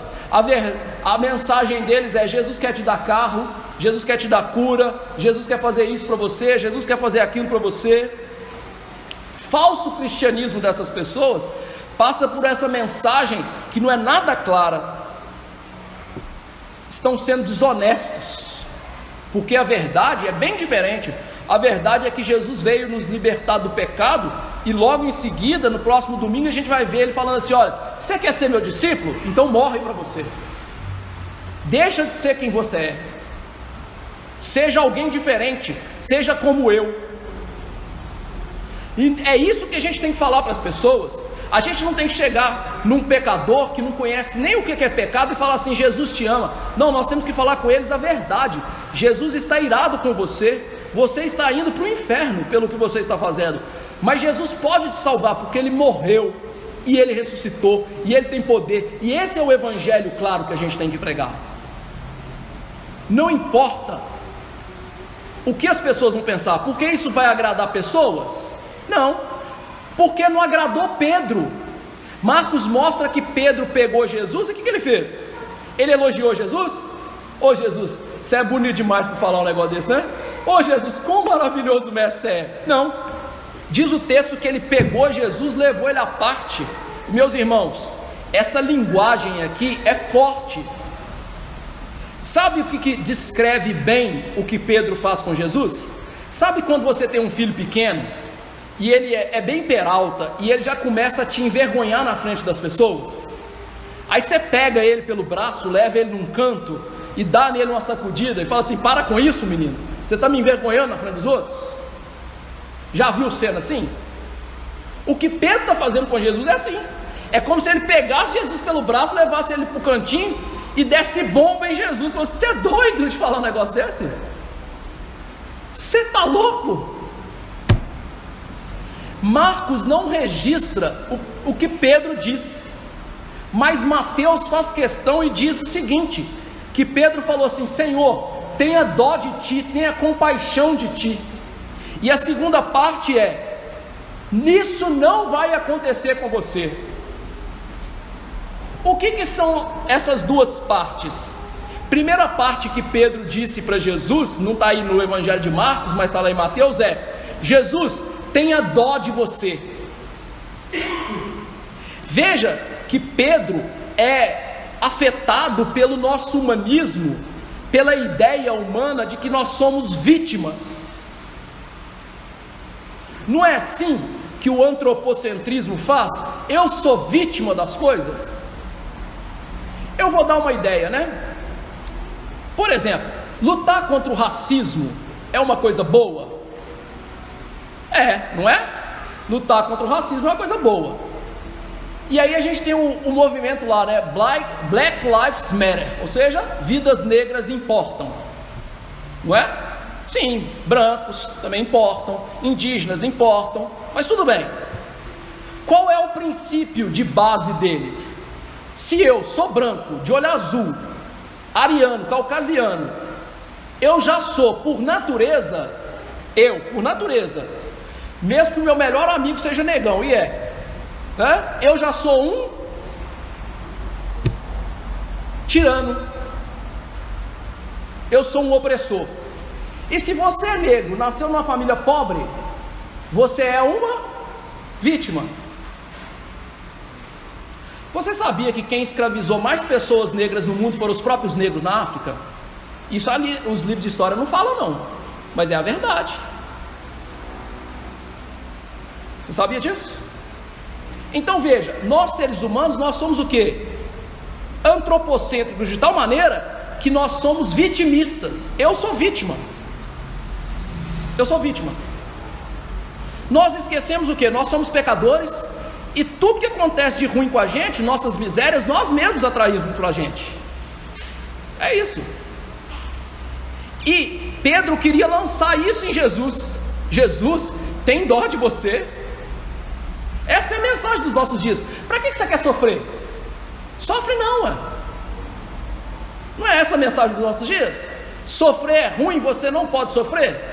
A mensagem deles é: Jesus quer te dar carro, Jesus quer te dar cura, Jesus quer fazer isso para você, Jesus quer fazer aquilo para você. Falso cristianismo dessas pessoas passa por essa mensagem que não é nada clara. Estão sendo desonestos, porque a verdade é bem diferente. A verdade é que Jesus veio nos libertar do pecado, e logo em seguida, no próximo domingo, a gente vai ver ele falando assim: olha, você quer ser meu discípulo? Então morre para você, deixa de ser quem você é, seja alguém diferente, seja como eu. E é isso que a gente tem que falar para as pessoas. A gente não tem que chegar num pecador que não conhece nem o que é pecado e falar assim: Jesus te ama. Não, nós temos que falar com eles a verdade. Jesus está irado com você, você está indo para o inferno pelo que você está fazendo, mas Jesus pode te salvar, porque Ele morreu, e Ele ressuscitou, e Ele tem poder, e esse é o evangelho claro que a gente tem que pregar. Não importa o que as pessoas vão pensar, porque isso vai agradar pessoas? Não, porque não agradou Pedro. Marcos mostra que Pedro pegou Jesus, e o que ele fez? Ele elogiou Jesus? Ô Jesus, você é bonito demais para falar um negócio desse, né? Ô Jesus, quão maravilhoso mestre você é. Não, diz o texto que ele pegou Jesus, levou ele à parte. Meus irmãos, essa linguagem aqui é forte. Sabe o que descreve bem o que Pedro faz com Jesus? Sabe quando você tem um filho pequeno, e ele é bem peralta, e ele já começa a te envergonhar na frente das pessoas? Aí você pega ele pelo braço, leva ele num canto, e dá nele uma sacudida, e fala assim: para com isso, menino, você está me envergonhando na frente dos outros? Já viu cena assim? O que Pedro está fazendo com Jesus é assim. É como se ele pegasse Jesus pelo braço, levasse ele para o cantinho e desse bomba em Jesus. Você é doido de falar um negócio desse? Você está louco? Marcos não registra o que Pedro diz, mas Mateus faz questão e diz o seguinte: que Pedro falou assim: Senhor, tenha dó de ti, tenha compaixão de ti. E a segunda parte é: nisso não vai acontecer com você. O que são essas duas partes? Primeira parte que Pedro disse para Jesus, não está aí no Evangelho de Marcos, mas está lá em Mateus, é: Jesus, tenha dó de você. Veja que Pedro é afetado pelo nosso humanismo, pela ideia humana de que nós somos vítimas. Não é assim que o antropocentrismo faz? Eu sou vítima das coisas. Eu vou dar uma ideia, né? Por exemplo, lutar contra o racismo é uma coisa boa? É, não é? Lutar contra o racismo é uma coisa boa. E aí a gente tem o movimento lá, né? Black Lives Matter, ou seja, vidas negras importam, não é? Sim, brancos também importam, indígenas importam, mas tudo bem. Qual é o princípio de base deles? Se eu sou branco, de olho azul, ariano, caucasiano, eu já sou, por natureza, mesmo que o meu melhor amigo seja negão, né? Eu já sou um tirano, eu sou um opressor. E se você é negro, nasceu numa família pobre, você é uma vítima. Você sabia que quem escravizou mais pessoas negras no mundo foram os próprios negros na África? Isso ali, os livros de história não falam não, mas é a verdade. Você sabia disso? Então veja, nós seres humanos, nós somos o quê? Antropocêntricos de tal maneira que nós somos vitimistas. Eu sou vítima. Nós esquecemos o quê? Nós somos pecadores e tudo que acontece de ruim com a gente, nossas misérias, nós mesmos atraímos para a gente. É isso. E Pedro queria lançar isso em Jesus. Jesus tem dó de você. Essa é a mensagem dos nossos dias. Para que você quer sofrer? Sofre não, não é essa a mensagem dos nossos dias? Sofrer é ruim, você não pode sofrer?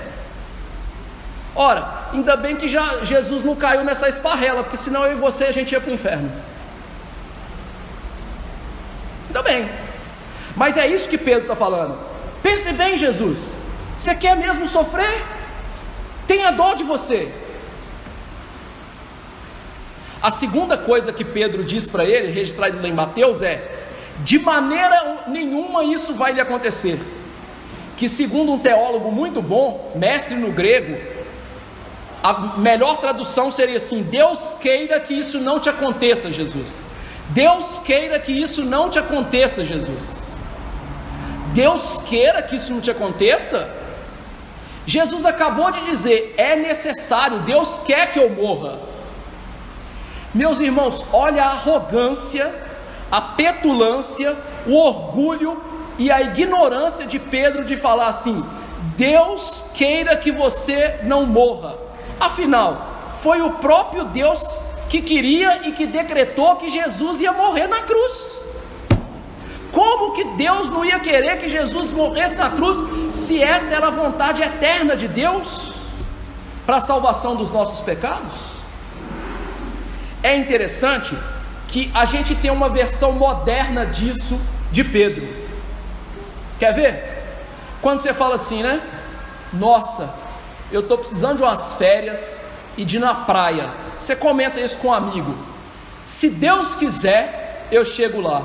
Ora, ainda bem que já Jesus não caiu nessa esparrela, porque senão eu e você a gente ia para o inferno. Ainda bem. Mas é isso que Pedro está falando. Pense bem, Jesus, você quer mesmo sofrer? Tenha dó de você. A segunda coisa que Pedro diz para ele, registrado lá em Mateus, é: de maneira nenhuma isso vai lhe acontecer. Que segundo um teólogo muito bom, mestre no grego, a melhor tradução seria assim: Deus queira que isso não te aconteça, Jesus. Deus queira que isso não te aconteça, Jesus. Deus queira que isso não te aconteça? Jesus acabou de dizer, é necessário, Deus quer que eu morra. Meus irmãos, olha a arrogância, a petulância, o orgulho e a ignorância de Pedro de falar assim: Deus queira que você não morra. Afinal, foi o próprio Deus que queria e que decretou que Jesus ia morrer na cruz. Como que Deus não ia querer que Jesus morresse na cruz, se essa era a vontade eterna de Deus para a salvação dos nossos pecados? É interessante que a gente tem uma versão moderna disso de Pedro. Quer ver? Quando você fala assim, né? Nossa, eu estou precisando de umas férias e de ir na praia. Você comenta isso com um amigo: se Deus quiser, eu chego lá.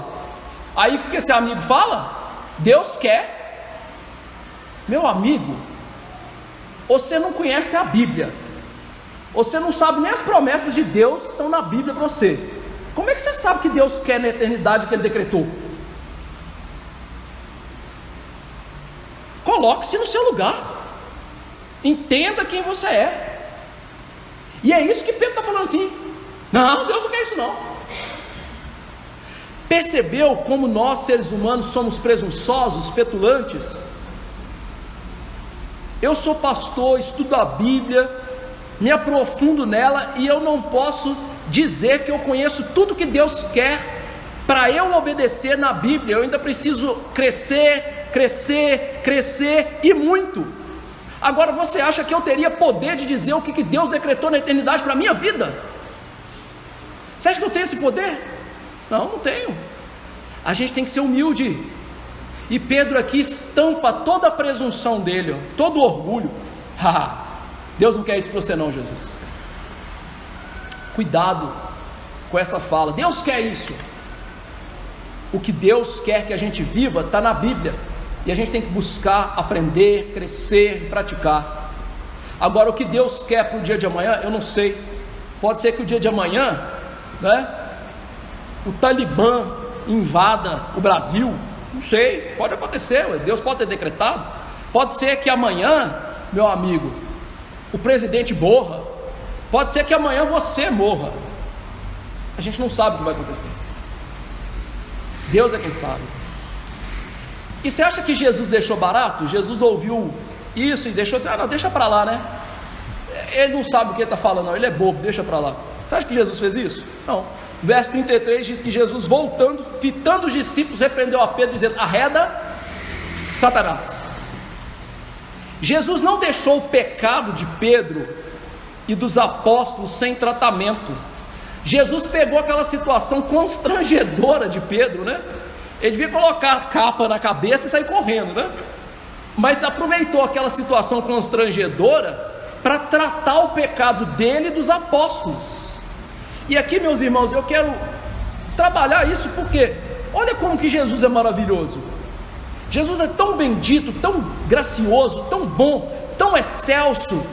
Aí o que esse amigo fala? Deus quer. Meu amigo, você não conhece a Bíblia, você não sabe nem as promessas de Deus que estão na Bíblia para você. Como é que você sabe que Deus quer na eternidade o que Ele decretou? Coloque-se no seu lugar, entenda quem você é. E é isso que Pedro está falando assim: não, Deus não quer isso não. Percebeu como nós seres humanos somos presunçosos, petulantes? Eu sou pastor, estudo a Bíblia, me aprofundo nela, e eu não posso dizer que eu conheço tudo que Deus quer para eu obedecer na Bíblia. Eu ainda preciso crescer e muito. Agora você acha que eu teria poder de dizer o que Deus decretou na eternidade para a minha vida? Você acha que eu tenho esse poder? Não, não tenho. A gente tem que ser humilde. E Pedro aqui estampa toda a presunção dele, todo o orgulho. Deus não quer isso para você não, Jesus. Cuidado, com essa fala. Deus quer isso. O que Deus quer que a gente viva está na Bíblia, e a gente tem que buscar, aprender, crescer, praticar. Agora, o que Deus quer para o dia de amanhã, eu não sei. Pode ser que o dia de amanhã, né, o Talibã invada o Brasil, não sei, pode acontecer, Deus pode ter decretado. Pode ser que amanhã, meu amigo, o presidente morra. Pode ser que amanhã você morra. A gente não sabe o que vai acontecer. Deus é quem sabe. E você acha que Jesus deixou barato? Jesus ouviu isso e deixou assim, não, deixa para lá, né? Ele não sabe o que ele está falando, não, ele é bobo, deixa para lá. Você acha que Jesus fez isso? Não. Verso 33 diz que Jesus, voltando, fitando os discípulos, repreendeu a Pedro, dizendo: arreda Satanás. Jesus não deixou o pecado de Pedro e dos apóstolos sem tratamento. Jesus pegou aquela situação constrangedora de Pedro, né? Ele devia colocar a capa na cabeça e sair correndo, né? Mas aproveitou aquela situação constrangedora para tratar o pecado dele e dos apóstolos. E aqui, meus irmãos, eu quero trabalhar isso porque olha como que Jesus é maravilhoso. Jesus é tão bendito, tão gracioso, tão bom, tão excelso,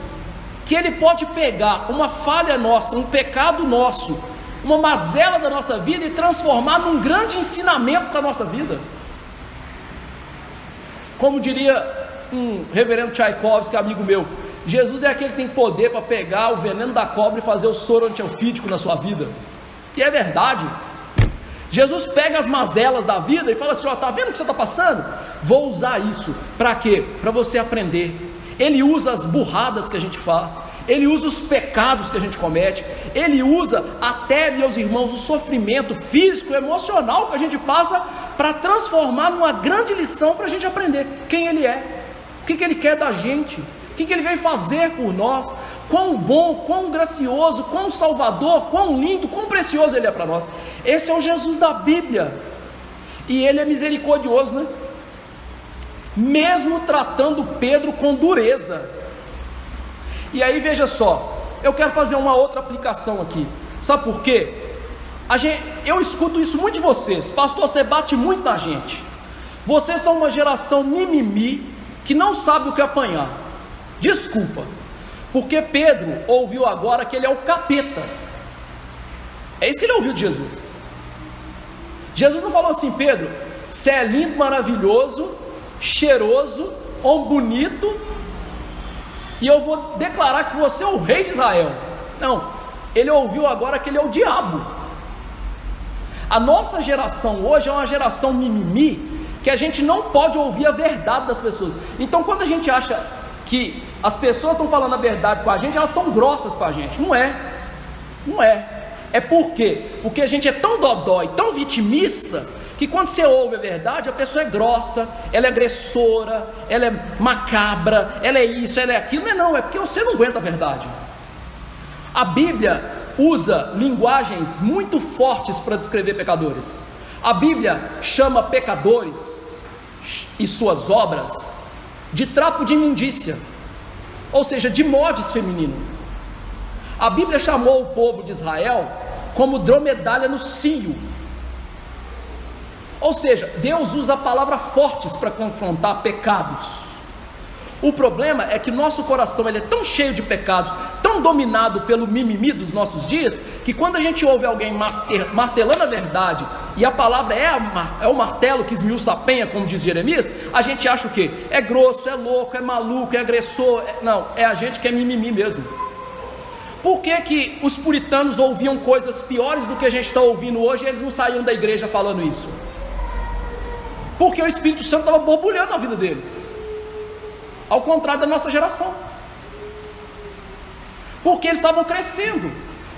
que Ele pode pegar uma falha nossa, um pecado nosso, uma mazela da nossa vida e transformar num grande ensinamento para a nossa vida. Como diria um reverendo Tchaikovsky, amigo meu, Jesus é aquele que tem poder para pegar o veneno da cobra e fazer o soro antianfídico na sua vida. E é verdade. Jesus pega as mazelas da vida e fala assim: ó, tá vendo o que você está passando? Vou usar isso, para quê? Para você aprender. Ele usa as burradas que a gente faz, Ele usa os pecados que a gente comete, Ele usa até, meus irmãos, o sofrimento físico, emocional que a gente passa, para transformar numa grande lição para a gente aprender quem Ele é, o que Ele quer da gente, o que Ele veio fazer por nós, quão bom, quão gracioso, quão salvador, quão lindo, quão precioso Ele é para nós. Esse é o Jesus da Bíblia, e Ele é misericordioso, né? Mesmo tratando Pedro com dureza. E aí veja só, eu quero fazer uma outra aplicação aqui. Sabe por quê? Eu escuto isso muito de vocês: pastor, você bate muito na gente, vocês são uma geração mimimi que não sabe o que apanhar. Desculpa, porque Pedro ouviu agora que ele é o capeta. É isso que ele ouviu de Jesus. Jesus não falou assim: Pedro, você é lindo, maravilhoso, cheiroso, ou bonito, e eu vou declarar que você é o rei de Israel. Não, ele ouviu agora que ele é o diabo. A nossa geração hoje é uma geração mimimi, que a gente não pode ouvir a verdade das pessoas. Então quando a gente acha que as pessoas estão falando a verdade com a gente, elas são grossas com a gente. Não é, não é. É por quê? Porque a gente é tão dodói, tão vitimista, que quando você ouve a verdade, a pessoa é grossa, ela é agressora, ela é macabra, ela é isso, ela é aquilo. Não, é porque você não aguenta a verdade. A Bíblia usa linguagens muito fortes para descrever pecadores. A Bíblia chama pecadores e suas obras de trapo de imundícia, ou seja, de mods feminino. A Bíblia chamou o povo de Israel como dromedália no cio. Ou seja, Deus usa a palavra fortes para confrontar pecados. O problema é que nosso coração ele é tão cheio de pecados, tão dominado pelo mimimi dos nossos dias, que quando a gente ouve alguém martelando a verdade, e a palavra é o martelo que esmiuça a penha, como diz Jeremias, a gente acha o quê? É grosso, é louco, é maluco, é agressor. Não, é a gente que é mimimi mesmo. Por que que os puritanos ouviam coisas piores do que a gente está ouvindo hoje e eles não saíam da igreja falando isso? Porque o Espírito Santo estava borbulhando na vida deles, ao contrário da nossa geração, porque eles estavam crescendo.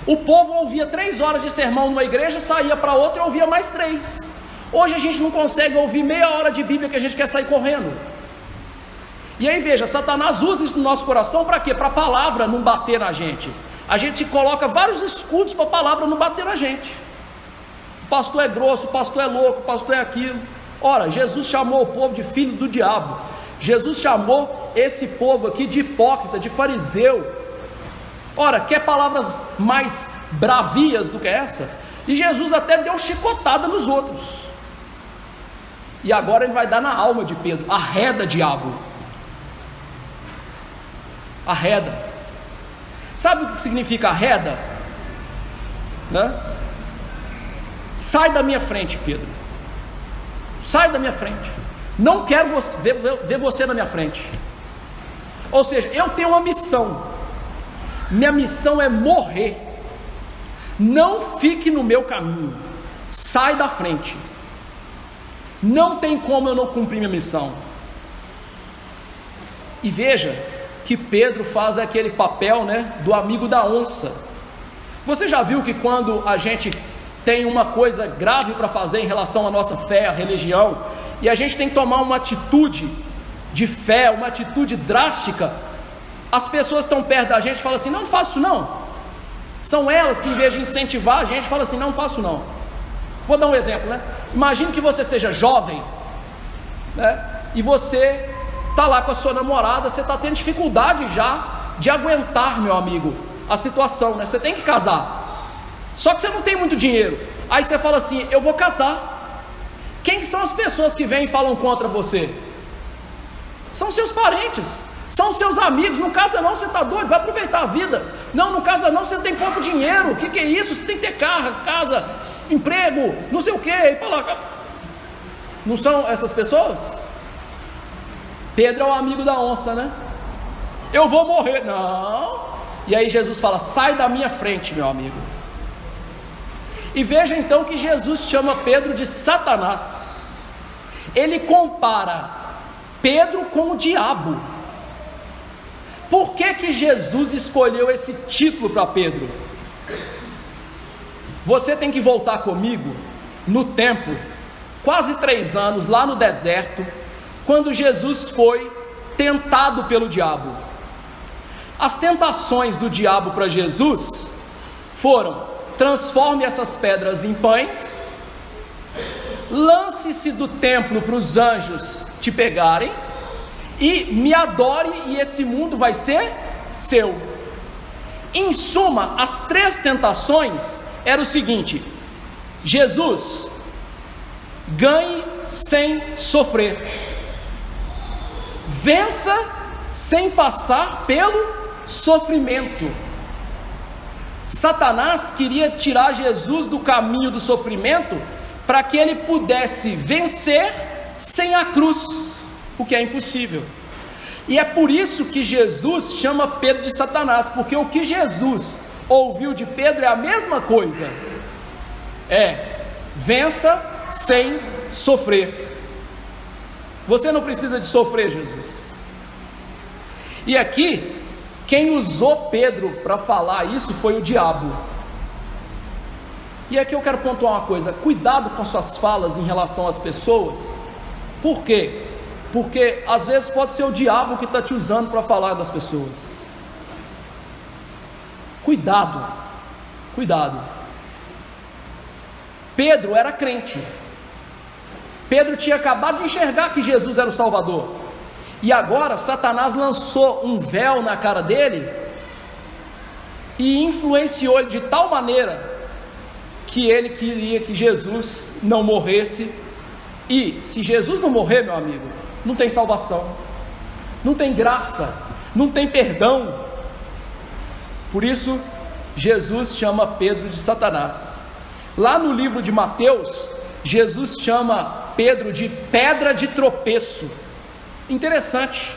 O povo ouvia 3 horas de sermão numa igreja, saía para outra e ouvia mais 3. Hoje a gente não consegue ouvir meia hora de Bíblia que a gente quer sair correndo. E aí veja, Satanás usa isso no nosso coração para quê? Para a palavra não bater na gente. A gente coloca vários escudos para a palavra não bater na gente. O pastor é grosso, o pastor é louco, o pastor é aquilo. Ora, Jesus chamou o povo de filho do diabo. Jesus chamou esse povo aqui de hipócrita, de fariseu. Ora, quer palavras mais bravias do que essa? E Jesus até deu chicotada nos outros. E agora ele vai dar na alma de Pedro. Arreda, diabo. Arreda. Sabe o que significa arreda? Né? Sai da minha frente, Pedro. Sai da minha frente. Não quero ver você na minha frente. Ou seja, eu tenho uma missão. Minha missão é morrer. Não fique no meu caminho. Sai da frente. Não tem como eu não cumprir minha missão. E veja que Pedro faz aquele papel, né, do amigo da onça. Você já viu que quando a gente tem uma coisa grave para fazer em relação à nossa fé, à religião, e a gente tem que tomar uma atitude de fé, uma atitude drástica, as pessoas que estão perto da gente falam assim: não faço isso não. São elas que, em vez de incentivar a gente, falam assim: não faço não. Vou dar um exemplo, né? Imagine que você seja jovem, né? E você está lá com a sua namorada, você está tendo dificuldade já de aguentar, meu amigo, a situação, né? Você tem que casar, só que você não tem muito dinheiro. Aí você fala assim: eu vou casar. Quem que são as pessoas que vêm e falam contra você? São seus parentes, são seus amigos. Não casa não, você está doido, vai aproveitar a vida. Não casa não, você tem pouco dinheiro. O que é isso? Você tem que ter carro, casa, emprego, não sei o que, e para lá. Não são essas pessoas? Pedro é o amigo da onça, né? Eu vou morrer. Não. E aí Jesus fala: sai da minha frente, meu amigo. E veja então que Jesus chama Pedro de Satanás. Ele compara Pedro com o diabo. Por que Jesus escolheu esse título para Pedro? Você tem que voltar comigo no tempo, quase 3 anos, lá no deserto, quando Jesus foi tentado pelo diabo. As tentações do diabo para Jesus foram: transforme essas pedras em pães, lance-se do templo para os anjos te pegarem, e me adore e esse mundo vai ser seu. Em suma, as 3 tentações eram o seguinte: Jesus, ganhe sem sofrer, vença sem passar pelo sofrimento. Satanás queria tirar Jesus do caminho do sofrimento para que ele pudesse vencer sem a cruz, o que é impossível. E é por isso que Jesus chama Pedro de Satanás, porque o que Jesus ouviu de Pedro é a mesma coisa: vença sem sofrer. Você não precisa de sofrer, Jesus. E aqui, quem usou Pedro para falar isso foi o diabo. E aqui eu quero pontuar uma coisa: cuidado com suas falas em relação às pessoas. Por quê? Porque às vezes pode ser o diabo que está te usando para falar das pessoas. Cuidado, cuidado. Pedro era crente. Pedro tinha acabado de enxergar que Jesus era o Salvador. E agora Satanás lançou um véu na cara dele e influenciou ele de tal maneira que ele queria que Jesus não morresse. E se Jesus não morrer, meu amigo, não tem salvação, não tem graça, não tem perdão. Por isso Jesus chama Pedro de Satanás. Lá no livro de Mateus, Jesus chama Pedro de pedra de tropeço. Interessante.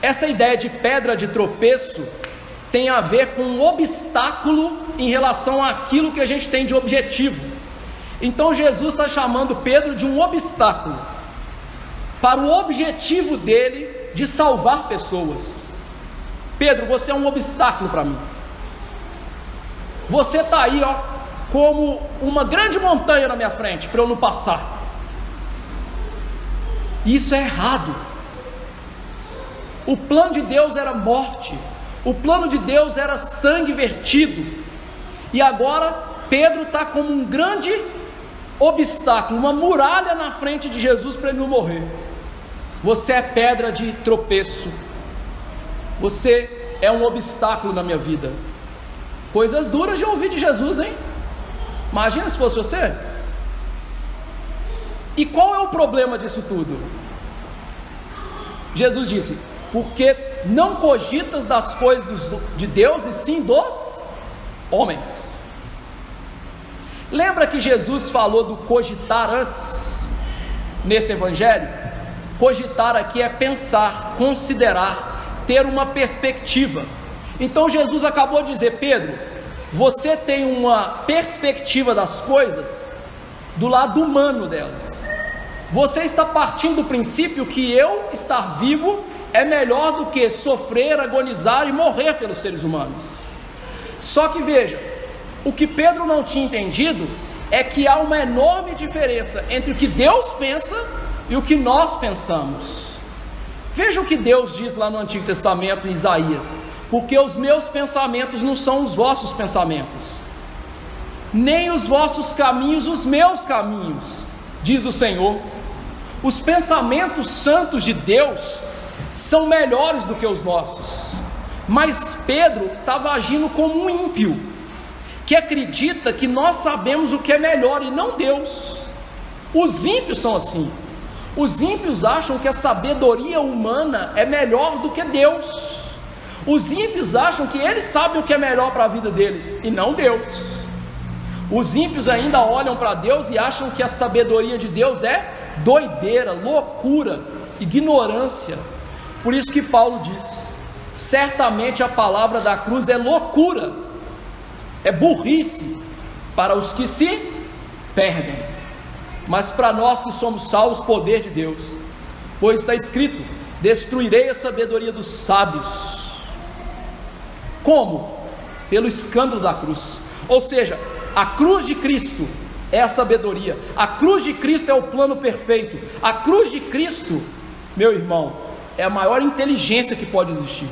Essa ideia de pedra de tropeço tem a ver com um obstáculo em relação àquilo que a gente tem de objetivo. Então Jesus está chamando Pedro de um obstáculo para o objetivo dele de salvar pessoas. Pedro, você é um obstáculo para mim. Você está aí, como uma grande montanha na minha frente para eu não passar. Isso é errado. O plano de Deus era morte, o plano de Deus era sangue vertido, e agora Pedro está como um grande obstáculo, uma muralha na frente de Jesus para ele não morrer. Você é pedra de tropeço, você é um obstáculo na minha vida. Coisas duras de ouvir de Jesus, hein? Imagina se fosse você. E qual é o problema disso tudo? Jesus disse: porque não cogitas das coisas de Deus, e sim dos homens. Lembra que Jesus falou do cogitar antes, nesse evangelho? Cogitar aqui é pensar, considerar, ter uma perspectiva. Então Jesus acabou de dizer: Pedro, você tem uma perspectiva das coisas do lado humano delas. Você está partindo do princípio que eu estar vivo é melhor do que sofrer, agonizar e morrer pelos seres humanos. Só que veja, o que Pedro não tinha entendido é que há uma enorme diferença entre o que Deus pensa e o que nós pensamos. Veja o que Deus diz lá no Antigo Testamento, em Isaías: porque os meus pensamentos não são os vossos pensamentos, nem os vossos caminhos os meus caminhos, diz o Senhor. Os pensamentos santos de Deus são melhores do que os nossos. Mas Pedro estava agindo como um ímpio, que acredita que nós sabemos o que é melhor e não Deus. Os ímpios são assim. Os ímpios acham que a sabedoria humana é melhor do que Deus. Os ímpios acham que eles sabem o que é melhor para a vida deles e não Deus. Os ímpios ainda olham para Deus e acham que a sabedoria de Deus é doideira, loucura, ignorância. Por isso que Paulo diz: certamente a palavra da cruz é loucura, é burrice para os que se perdem, mas para nós que somos salvos, poder de Deus. Pois está escrito: destruirei a sabedoria dos sábios. Como? Pelo escândalo da cruz. Ou seja, a cruz de Cristo é a sabedoria, a cruz de Cristo é o plano perfeito, a cruz de Cristo, meu irmão, é a maior inteligência que pode existir.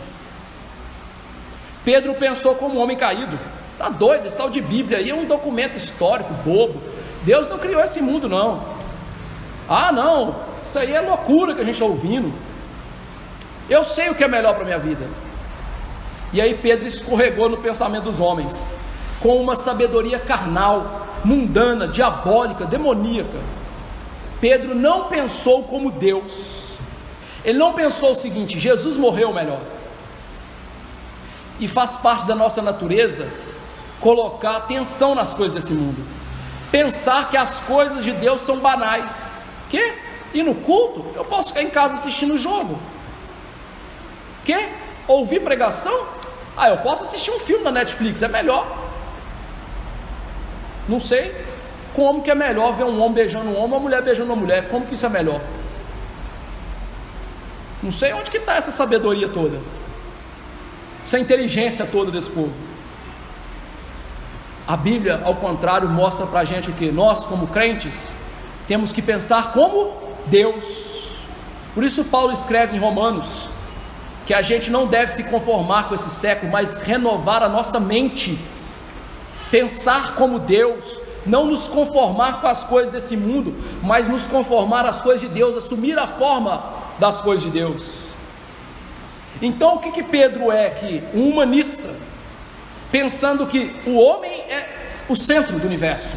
Pedro pensou como um homem caído. Está doido, esse tal de Bíblia aí é um documento histórico bobo. Deus não criou esse mundo não. Ah não, isso aí é loucura que a gente está ouvindo. Eu sei o que é melhor para a minha vida. E aí Pedro escorregou no pensamento dos homens, com uma sabedoria carnal, mundana, diabólica, demoníaca. Pedro não pensou como Deus. Ele não pensou o seguinte: Jesus morreu melhor. E faz parte da nossa natureza colocar atenção nas coisas desse mundo, pensar que as coisas de Deus são banais. Que? Ir no culto? Eu posso ficar em casa assistindo o jogo. Que? Ouvir pregação? Ah, eu posso assistir um filme na Netflix, é melhor. Não sei como que é melhor ver um homem beijando um homem, uma mulher beijando uma mulher. Como que isso é melhor? Não sei onde que está essa sabedoria toda, essa inteligência toda desse povo. A Bíblia, ao contrário, mostra para a gente o que? Nós, como crentes, temos que pensar como Deus. Por isso Paulo escreve em Romanos que a gente não deve se conformar com esse século, mas renovar a nossa mente, pensar como Deus, não nos conformar com as coisas desse mundo, mas nos conformar às coisas de Deus, assumir a forma das coisas de Deus. Então o que Pedro é aqui? Um humanista, pensando que o homem é o centro do universo,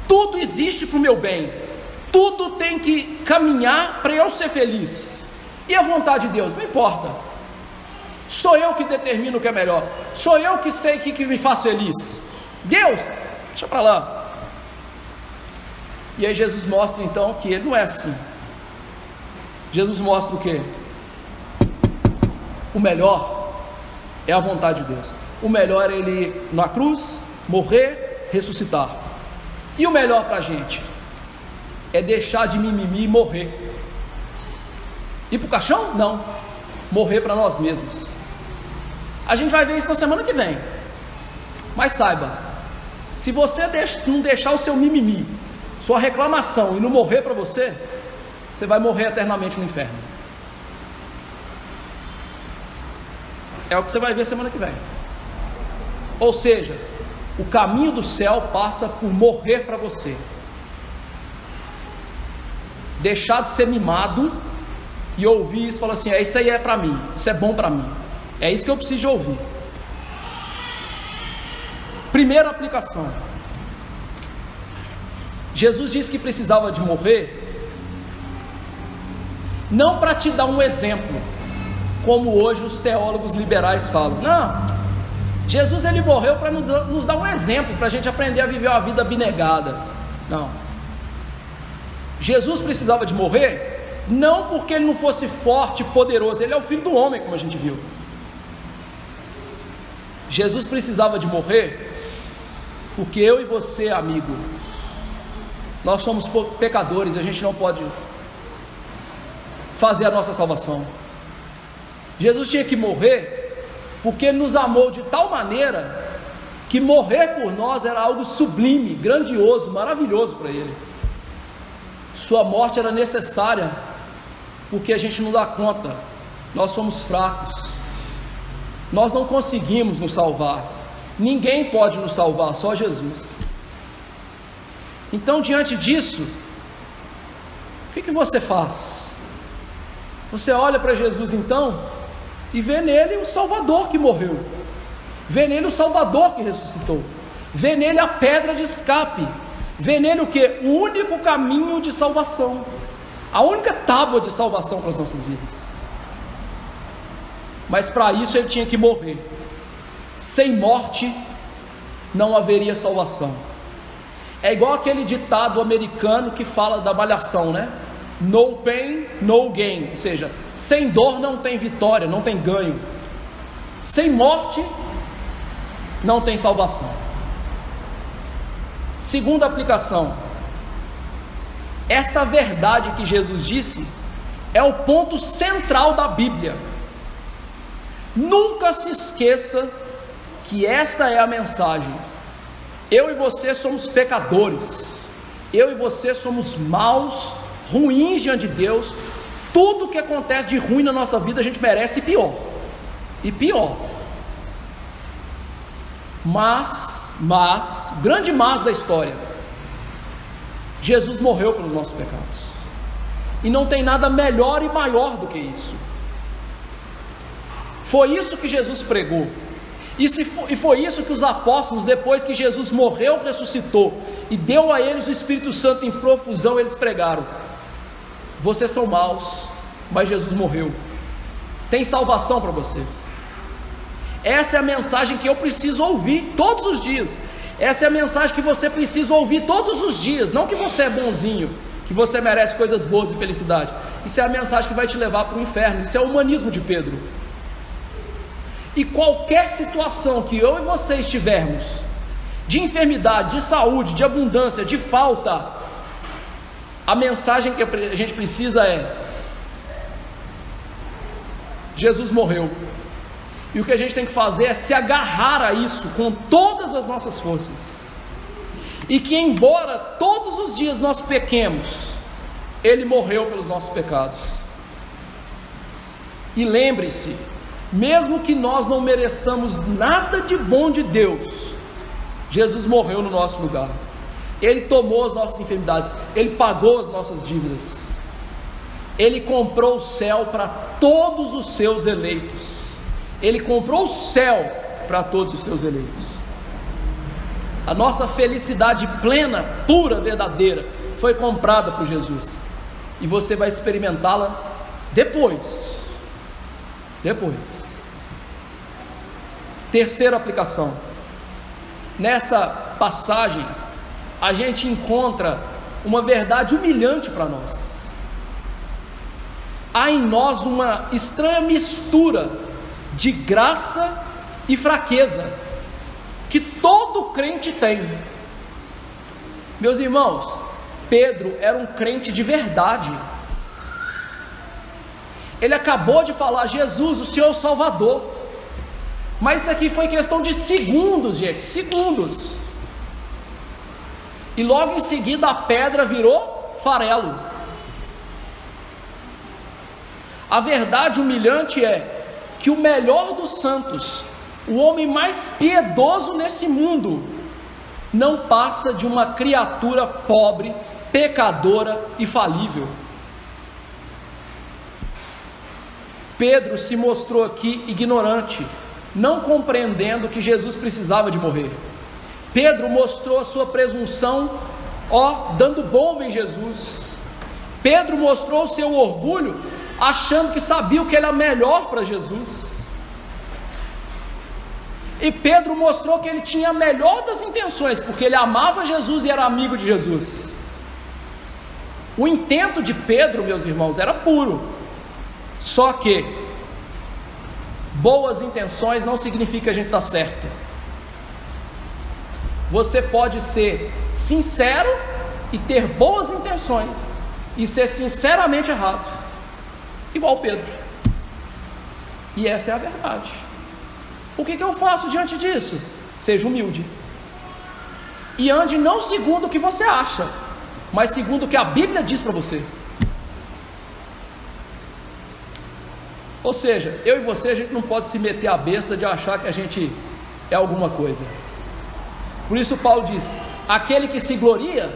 tudo existe para o meu bem, tudo tem que caminhar para eu ser feliz. E a vontade de Deus? Não importa. Sou eu que determino o que é melhor. Sou eu que sei o que me faz feliz. Deus, deixa para lá. E aí Jesus mostra então que ele não é assim. Jesus mostra o quê? O melhor é a vontade de Deus. O melhor é ele ir na cruz, morrer, ressuscitar. E o melhor para a gente é deixar de mimimi e morrer. Ir para o caixão? Não. Morrer para nós mesmos. A gente vai ver isso na semana que vem. Mas saiba, se você não deixar o seu mimimi, sua reclamação e não morrer para você, você vai morrer eternamente no inferno. É o que você vai ver semana que vem. Ou seja, o caminho do céu passa por morrer para você. Deixar de ser mimado e ouvir isso e falar assim: isso aí é para mim, isso é bom para mim, é isso que eu preciso de ouvir. Primeira aplicação: Jesus disse que precisava de morrer, não para te dar um exemplo, como hoje os teólogos liberais falam. Não, Jesus ele morreu para nos dar um exemplo, para a gente aprender a viver uma vida abnegada. Não, Jesus precisava de morrer, não porque ele não fosse forte e poderoso, ele é o filho do homem, como a gente viu. Jesus precisava de morrer, porque eu e você, amigo, nós somos pecadores, a gente não pode fazer a nossa salvação. Jesus tinha que morrer, porque ele nos amou de tal maneira, que morrer por nós era algo sublime, grandioso, maravilhoso para ele. Sua morte era necessária, porque a gente não dá conta, nós somos fracos, nós não conseguimos nos salvar, ninguém pode nos salvar, só Jesus. Então, diante disso, o que você faz? Você olha para Jesus então, e vê nele o Salvador que morreu, vê nele o Salvador que ressuscitou, vê nele a pedra de escape, vê nele o que? O único caminho de salvação, a única tábua de salvação para as nossas vidas. Mas para isso ele tinha que morrer. Sem morte não haveria salvação. É igual aquele ditado americano que fala da malhação, né? No pain, no gain. Ou seja, sem dor não tem vitória, não tem ganho. Sem morte não tem salvação. Segunda aplicação, essa verdade que Jesus disse é o ponto central da Bíblia. Nunca se esqueça que esta é a mensagem. Eu e você somos pecadores, eu e você somos maus, ruins diante de Deus. Tudo que acontece de ruim na nossa vida a gente merece e pior. Mas, o grande mas da história, Jesus morreu pelos nossos pecados, e não tem nada melhor e maior do que isso. Foi isso que Jesus pregou, e foi isso que os apóstolos, depois que Jesus morreu, ressuscitou e deu a eles o Espírito Santo em profusão, eles pregaram: vocês são maus, mas Jesus morreu, tem salvação para vocês. Essa é a mensagem que eu preciso ouvir todos os dias. Essa é a mensagem que você precisa ouvir todos os dias. Não que você é bonzinho, que você merece coisas boas e felicidade. Isso é a mensagem que vai te levar para o inferno. Isso é o humanismo de Pedro. E qualquer situação que eu e você estivermos, de enfermidade, de saúde, de abundância, de falta, a mensagem que a gente precisa é: Jesus morreu. E o que a gente tem que fazer é se agarrar a isso com todas as nossas forças, e que embora todos os dias nós pequemos, Ele morreu pelos nossos pecados. E lembre-se, mesmo que nós não mereçamos nada de bom de Deus, Jesus morreu no nosso lugar. Ele tomou as nossas enfermidades, Ele pagou as nossas dívidas, Ele comprou o céu para todos os seus eleitos. Ele comprou o céu para todos os seus eleitos. A nossa felicidade plena, pura, verdadeira, foi comprada por Jesus, e você vai experimentá-la depois. Terceira aplicação, nessa passagem a gente encontra uma verdade humilhante para nós. Há em nós uma estranha mistura de graça e fraqueza, que todo crente tem. Meus irmãos, Pedro era um crente de verdade. Ele acabou de falar: Jesus, o Senhor é o Salvador. Mas isso aqui foi questão de segundos, gente, segundos. E logo em seguida a pedra virou farelo. A verdade humilhante é que o melhor dos santos, o homem mais piedoso nesse mundo, não passa de uma criatura pobre, pecadora e falível. Pedro se mostrou aqui ignorante, não compreendendo que Jesus precisava de morrer. Pedro mostrou a sua presunção dando bomba em Jesus. Pedro mostrou o seu orgulho, achando que sabia o que era melhor para Jesus. E Pedro mostrou que ele tinha a melhor das intenções, porque ele amava Jesus e era amigo de Jesus. O intento de Pedro, meus irmãos, era puro. Só que boas intenções não significa que a gente está certo. Você pode ser sincero e ter boas intenções e ser sinceramente errado, igual Pedro. E essa é a verdade. O que eu faço diante disso? Seja humilde e ande não segundo o que você acha, mas segundo o que a Bíblia diz para você. Ou seja, eu e você, a gente não pode se meter a besta de achar que a gente é alguma coisa. Por isso Paulo diz: aquele que se gloria,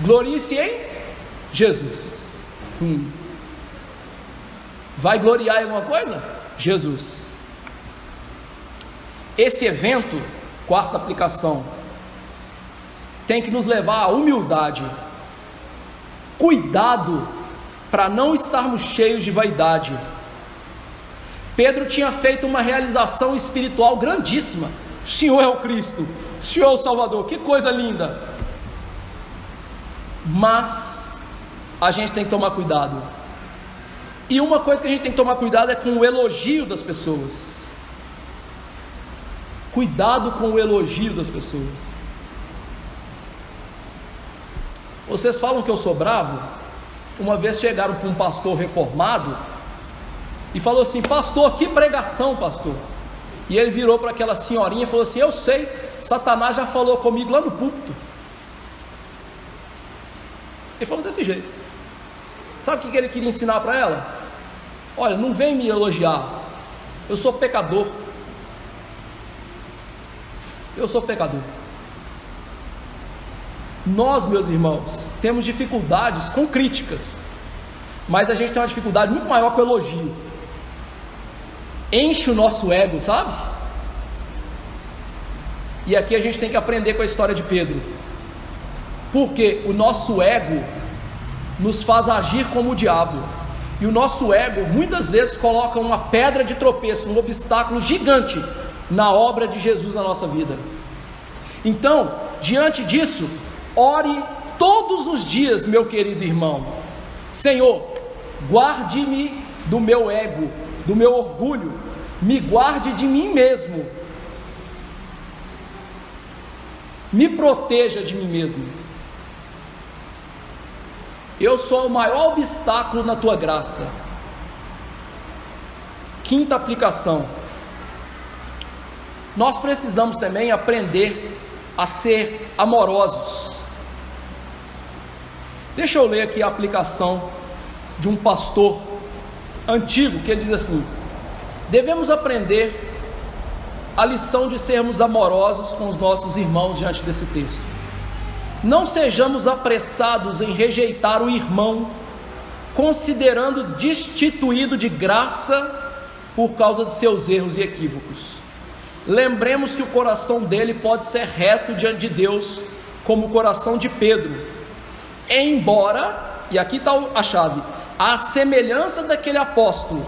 glorie-se em Jesus. Vai gloriar em alguma coisa? Jesus. Esse evento, quarta aplicação, tem que nos levar à humildade. Cuidado para não estarmos cheios de vaidade. Pedro tinha feito uma realização espiritual grandíssima. O Senhor é o Cristo, o Senhor é o Salvador, que coisa linda. Mas a gente tem que tomar cuidado. E uma coisa que a gente tem que tomar cuidado é com o elogio das pessoas. Cuidado com o elogio das pessoas. Vocês falam que eu sou bravo? Uma vez chegaram para um pastor reformado e falou assim: pastor, que pregação, pastor. E ele virou para aquela senhorinha e falou assim: eu sei, Satanás já falou comigo lá no púlpito. Ele falou desse jeito. Sabe o que ele queria ensinar para ela? Olha, não vem me elogiar, eu sou pecador. Eu sou pecador. Nós, meus irmãos, temos dificuldades com críticas, mas a gente tem uma dificuldade muito maior com o elogio. Enche o nosso ego, sabe? E aqui a gente tem que aprender com a história de Pedro, porque o nosso ego nos faz agir como o diabo, e o nosso ego muitas vezes coloca uma pedra de tropeço, um obstáculo gigante na obra de Jesus na nossa vida. Então, diante disso, ore todos os dias, meu querido irmão: Senhor, guarde-me do meu ego, do meu orgulho, me guarde de mim mesmo, me proteja de mim mesmo. Eu sou o maior obstáculo na tua graça. Quinta aplicação: nós precisamos também aprender a ser amorosos. Deixa eu ler aqui a aplicação de um pastor antigo, que ele diz assim: devemos aprender a lição de sermos amorosos com os nossos irmãos diante desse texto. Não sejamos apressados em rejeitar o irmão, considerando destituído de graça por causa de seus erros e equívocos. Lembremos que o coração dele pode ser reto diante de Deus, como o coração de Pedro, embora, e aqui está a chave, à semelhança daquele apóstolo,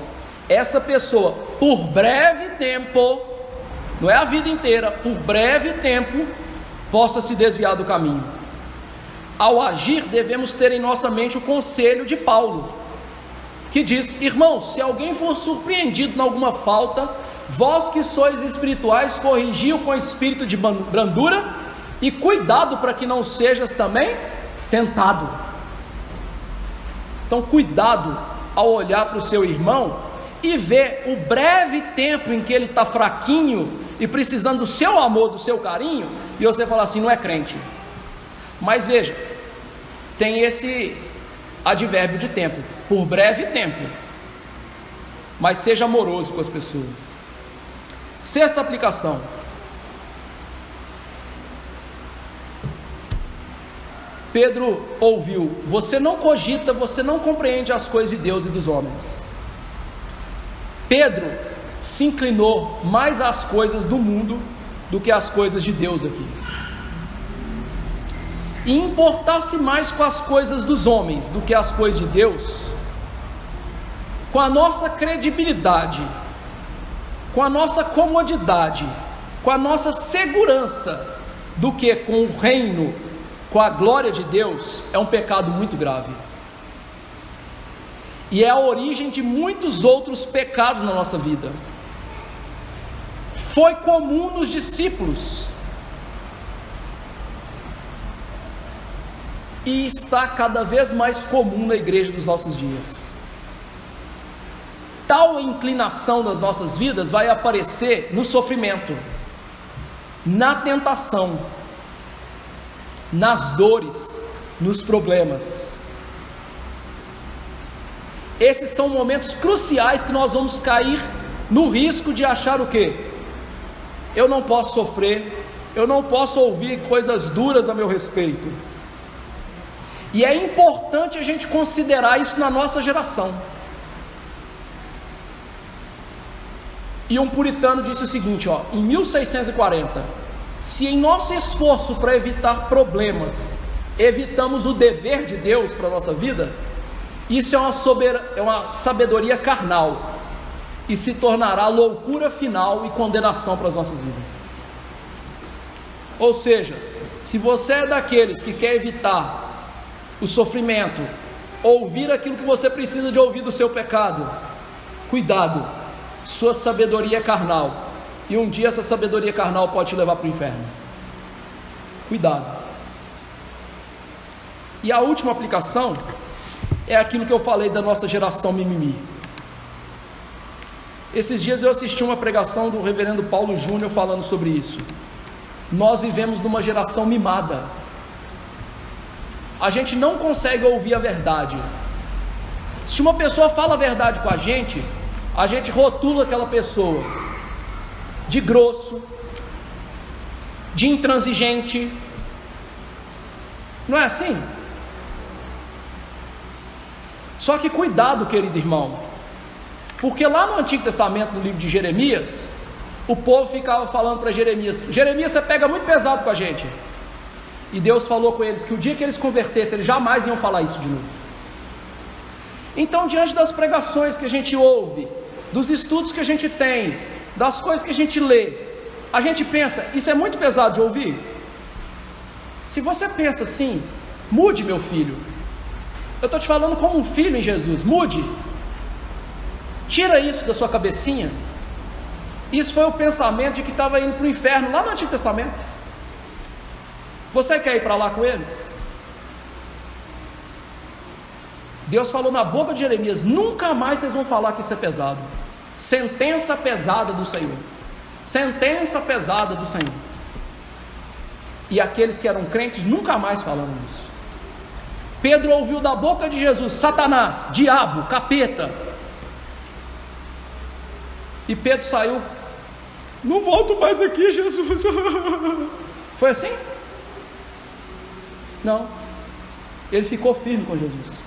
essa pessoa, por breve tempo, não é a vida inteira, por breve tempo, possa se desviar do caminho. Ao agir, devemos ter em nossa mente o conselho de Paulo, que diz: irmãos, se alguém for surpreendido em alguma falta, vós que sois espirituais, corrigi-o com espírito de brandura, e cuidado para que não sejas também tentado. Então, cuidado ao olhar para o seu irmão e ver o breve tempo em que ele está fraquinho e precisando do seu amor, do seu carinho, e você falar assim: não é crente. Mas veja, tem esse advérbio de tempo, por breve tempo, mas seja amoroso com as pessoas. Sexta aplicação: Pedro ouviu: você não cogita, você não compreende as coisas de Deus e dos homens. Pedro se inclinou mais às coisas do mundo do que às coisas de Deus aqui. e importar-se mais com as coisas dos homens do que as coisas de Deus, com a nossa credibilidade, com a nossa comodidade, com a nossa segurança, do que com o reino, com a glória de Deus, é um pecado muito grave. E é a origem de muitos outros pecados na nossa vida. Foi comum nos discípulos, e está cada vez mais comum na igreja dos nossos dias. Tal inclinação das nossas vidas vai aparecer no sofrimento, na tentação, nas dores, nos problemas. Esses são momentos cruciais que nós vamos cair no risco de achar o quê? Eu não posso sofrer, eu não posso ouvir coisas duras a meu respeito. E é importante a gente considerar isso na nossa geração. E um puritano disse o seguinte, em 1640, se em nosso esforço para evitar problemas, evitamos o dever de Deus para a nossa vida, isso é uma sabedoria carnal, e se tornará loucura final e condenação para as nossas vidas. Ou seja, se você é daqueles que quer evitar o sofrimento, ouvir aquilo que você precisa de ouvir do seu pecado, cuidado, sua sabedoria é carnal, e um dia essa sabedoria carnal pode te levar para o inferno. Cuidado. E a última aplicação é aquilo que eu falei da nossa geração mimimi. Esses dias eu assisti uma pregação do reverendo Paulo Júnior falando sobre isso. Nós vivemos numa geração mimada. A gente não consegue ouvir a verdade. Se uma pessoa fala a verdade com a gente rotula aquela pessoa de grosso, de intransigente. Não é assim? Só que cuidado, querido irmão, porque lá no Antigo Testamento, no livro de Jeremias, o povo ficava falando para Jeremias: Jeremias, você pega muito pesado com a gente. E Deus falou com eles que o dia que eles convertessem, eles jamais iam falar isso de novo. Então, diante das pregações que a gente ouve, dos estudos que a gente tem, das coisas que a gente lê, a gente pensa: isso é muito pesado de ouvir? Se você pensa assim, mude, meu filho. Eu estou te falando como um filho em Jesus, mude. Tira isso da sua cabecinha. Isso foi o pensamento de que estava indo para o inferno lá no Antigo Testamento. Você quer ir para lá com eles? Deus falou na boca de Jeremias: nunca mais vocês vão falar que isso é pesado. Sentença pesada do Senhor. Sentença pesada do Senhor. E aqueles que eram crentes nunca mais falaram isso. Pedro ouviu da boca de Jesus: Satanás, diabo, capeta. E Pedro saiu: não volto mais aqui, Jesus. Foi assim? Não. Ele ficou firme com Jesus.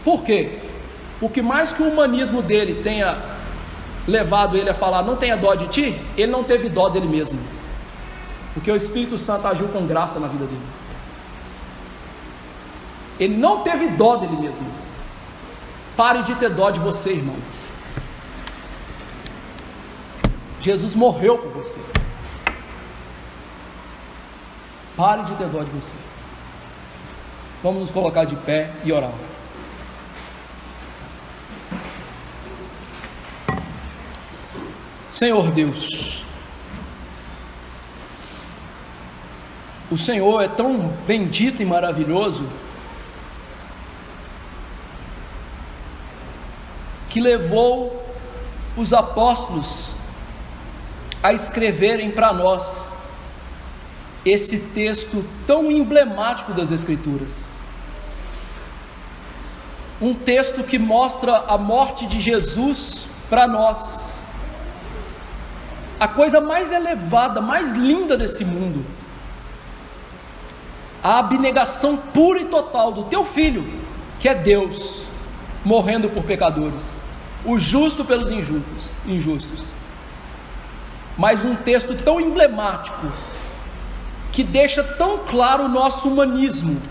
Por quê? Porque mais que o humanismo dele tenha levado ele a falar: não tenha dó de ti, ele não teve dó dele mesmo, porque o Espírito Santo agiu com graça na vida dele. Ele não teve dó dele mesmo. Pare de ter dó de você, irmão. Jesus morreu por você. Pare de ter dó de você. Vamos nos colocar de pé e orar. Senhor Deus, o Senhor é tão bendito e maravilhoso, que levou os apóstolos a escreverem para nós esse texto tão emblemático das Escrituras. Um texto que mostra a morte de Jesus para nós, a coisa mais elevada, mais linda desse mundo, a abnegação pura e total do teu Filho, que é Deus, morrendo por pecadores, o justo pelos injustos. Mas um texto tão emblemático, que deixa tão claro o nosso humanismo,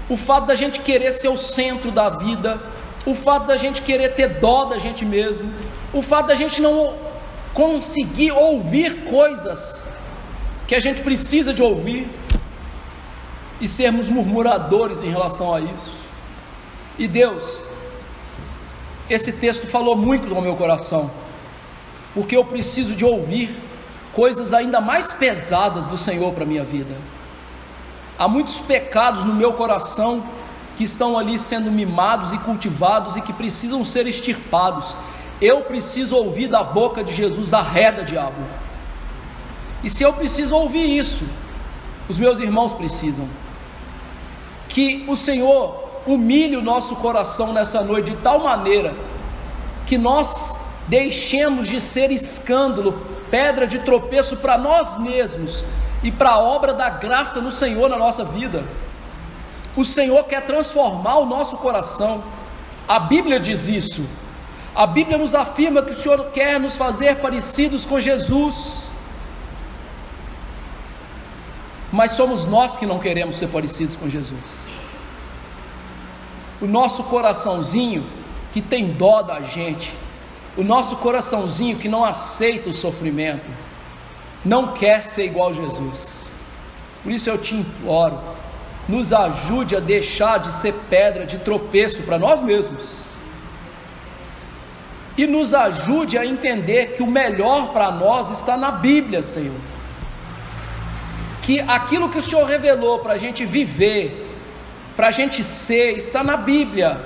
o fato da gente querer ser o centro da vida, o fato da gente querer ter dó da gente mesmo, o fato da gente não conseguir ouvir coisas que a gente precisa de ouvir e sermos murmuradores em relação a isso. E Deus, esse texto falou muito no meu coração, porque eu preciso de ouvir coisas ainda mais pesadas do Senhor para a minha vida. Há muitos pecados no meu coração que estão ali sendo mimados e cultivados e que precisam ser extirpados. Eu preciso ouvir da boca de Jesus: arreda, diabo. E se eu preciso ouvir isso, os meus irmãos precisam. Que o Senhor humilhe o nosso coração nessa noite de tal maneira que nós deixemos de ser escândalo, pedra de tropeço para nós mesmos e para a obra da graça no Senhor na nossa vida. O Senhor quer transformar o nosso coração. A Bíblia diz isso. A Bíblia nos afirma que o Senhor quer nos fazer parecidos com Jesus. Mas somos nós que não queremos ser parecidos com Jesus. O nosso coraçãozinho que tem dó da gente, o nosso coraçãozinho que não aceita o sofrimento, não quer ser igual a Jesus. Por isso eu te imploro, nos ajude a deixar de ser pedra de tropeço para nós mesmos, e nos ajude a entender que o melhor para nós está na Bíblia, Senhor, que aquilo que o Senhor revelou para a gente viver, para a gente ser, está na Bíblia.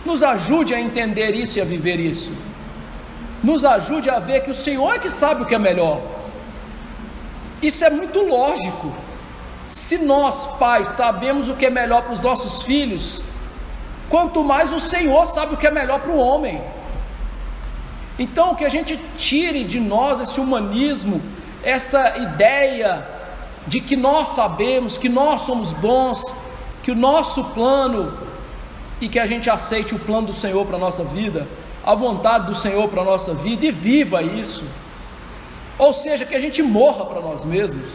Nos ajude a entender isso e a viver isso. Nos ajude a ver que o Senhor é que sabe o que é melhor. Isso é muito lógico. Se nós, pais, sabemos o que é melhor para os nossos filhos, quanto mais o Senhor sabe o que é melhor para o homem. Então, que a gente tire de nós esse humanismo, essa ideia de que nós sabemos, que nós somos bons, que o nosso plano, e que a gente aceite o plano do Senhor para a nossa vida, a vontade do Senhor para a nossa vida, e viva isso. Ou seja, que a gente morra para nós mesmos,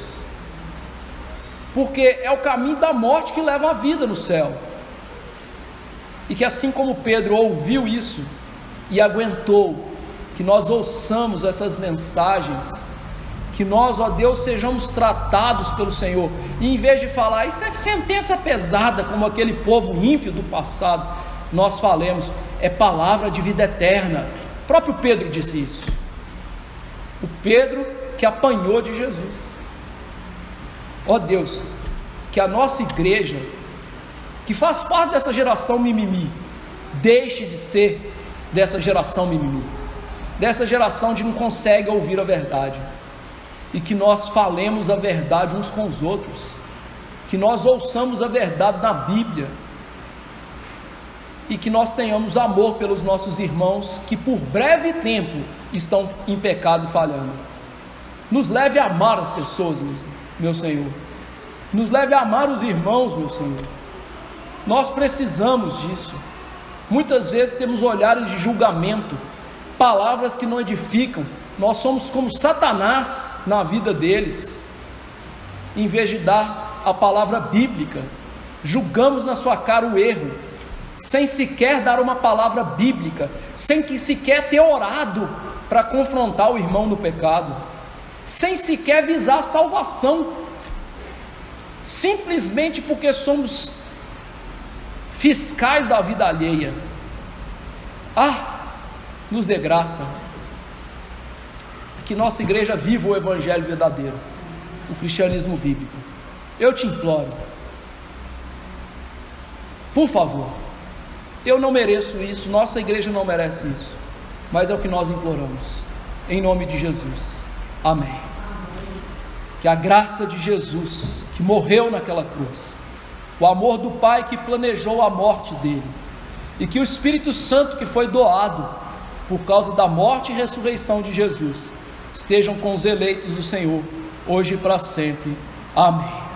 porque é o caminho da morte que leva à vida no céu. E que assim como Pedro ouviu isso e aguentou, que nós ouçamos essas mensagens, que nós, ó Deus, sejamos tratados pelo Senhor, e em vez de falar, isso é sentença pesada, como aquele povo ímpio do passado, nós falemos, é palavra de vida eterna. O próprio Pedro disse isso, o Pedro que apanhou de Jesus. Ó Deus, que a nossa igreja, que faz parte dessa geração mimimi, deixe de ser dessa geração mimimi, dessa geração de não consegue ouvir a verdade, e que nós falemos a verdade uns com os outros, que nós ouçamos a verdade na Bíblia, e que nós tenhamos amor pelos nossos irmãos que por breve tempo estão em pecado e falhando. Nos leve a amar as pessoas, meu Senhor, nos leve a amar os irmãos, meu Senhor. Nós precisamos disso. Muitas vezes temos olhares de julgamento, palavras que não edificam. Nós somos como Satanás na vida deles, em vez de dar a palavra bíblica, julgamos na sua cara o erro, sem sequer dar uma palavra bíblica, sem que sequer ter orado para confrontar o irmão no pecado, sem sequer visar a salvação, simplesmente porque somos fiscais da vida alheia. Nos dê graça, que nossa igreja viva o evangelho verdadeiro, o cristianismo bíblico. Eu te imploro, por favor, eu não mereço isso, nossa igreja não merece isso, mas é o que nós imploramos, em nome de Jesus, amém. Que a graça de Jesus, que morreu naquela cruz, o amor do Pai que planejou a morte dele, e que o Espírito Santo que foi doado por causa da morte e ressurreição de Jesus, estejam com os eleitos do Senhor, hoje e para sempre, amém.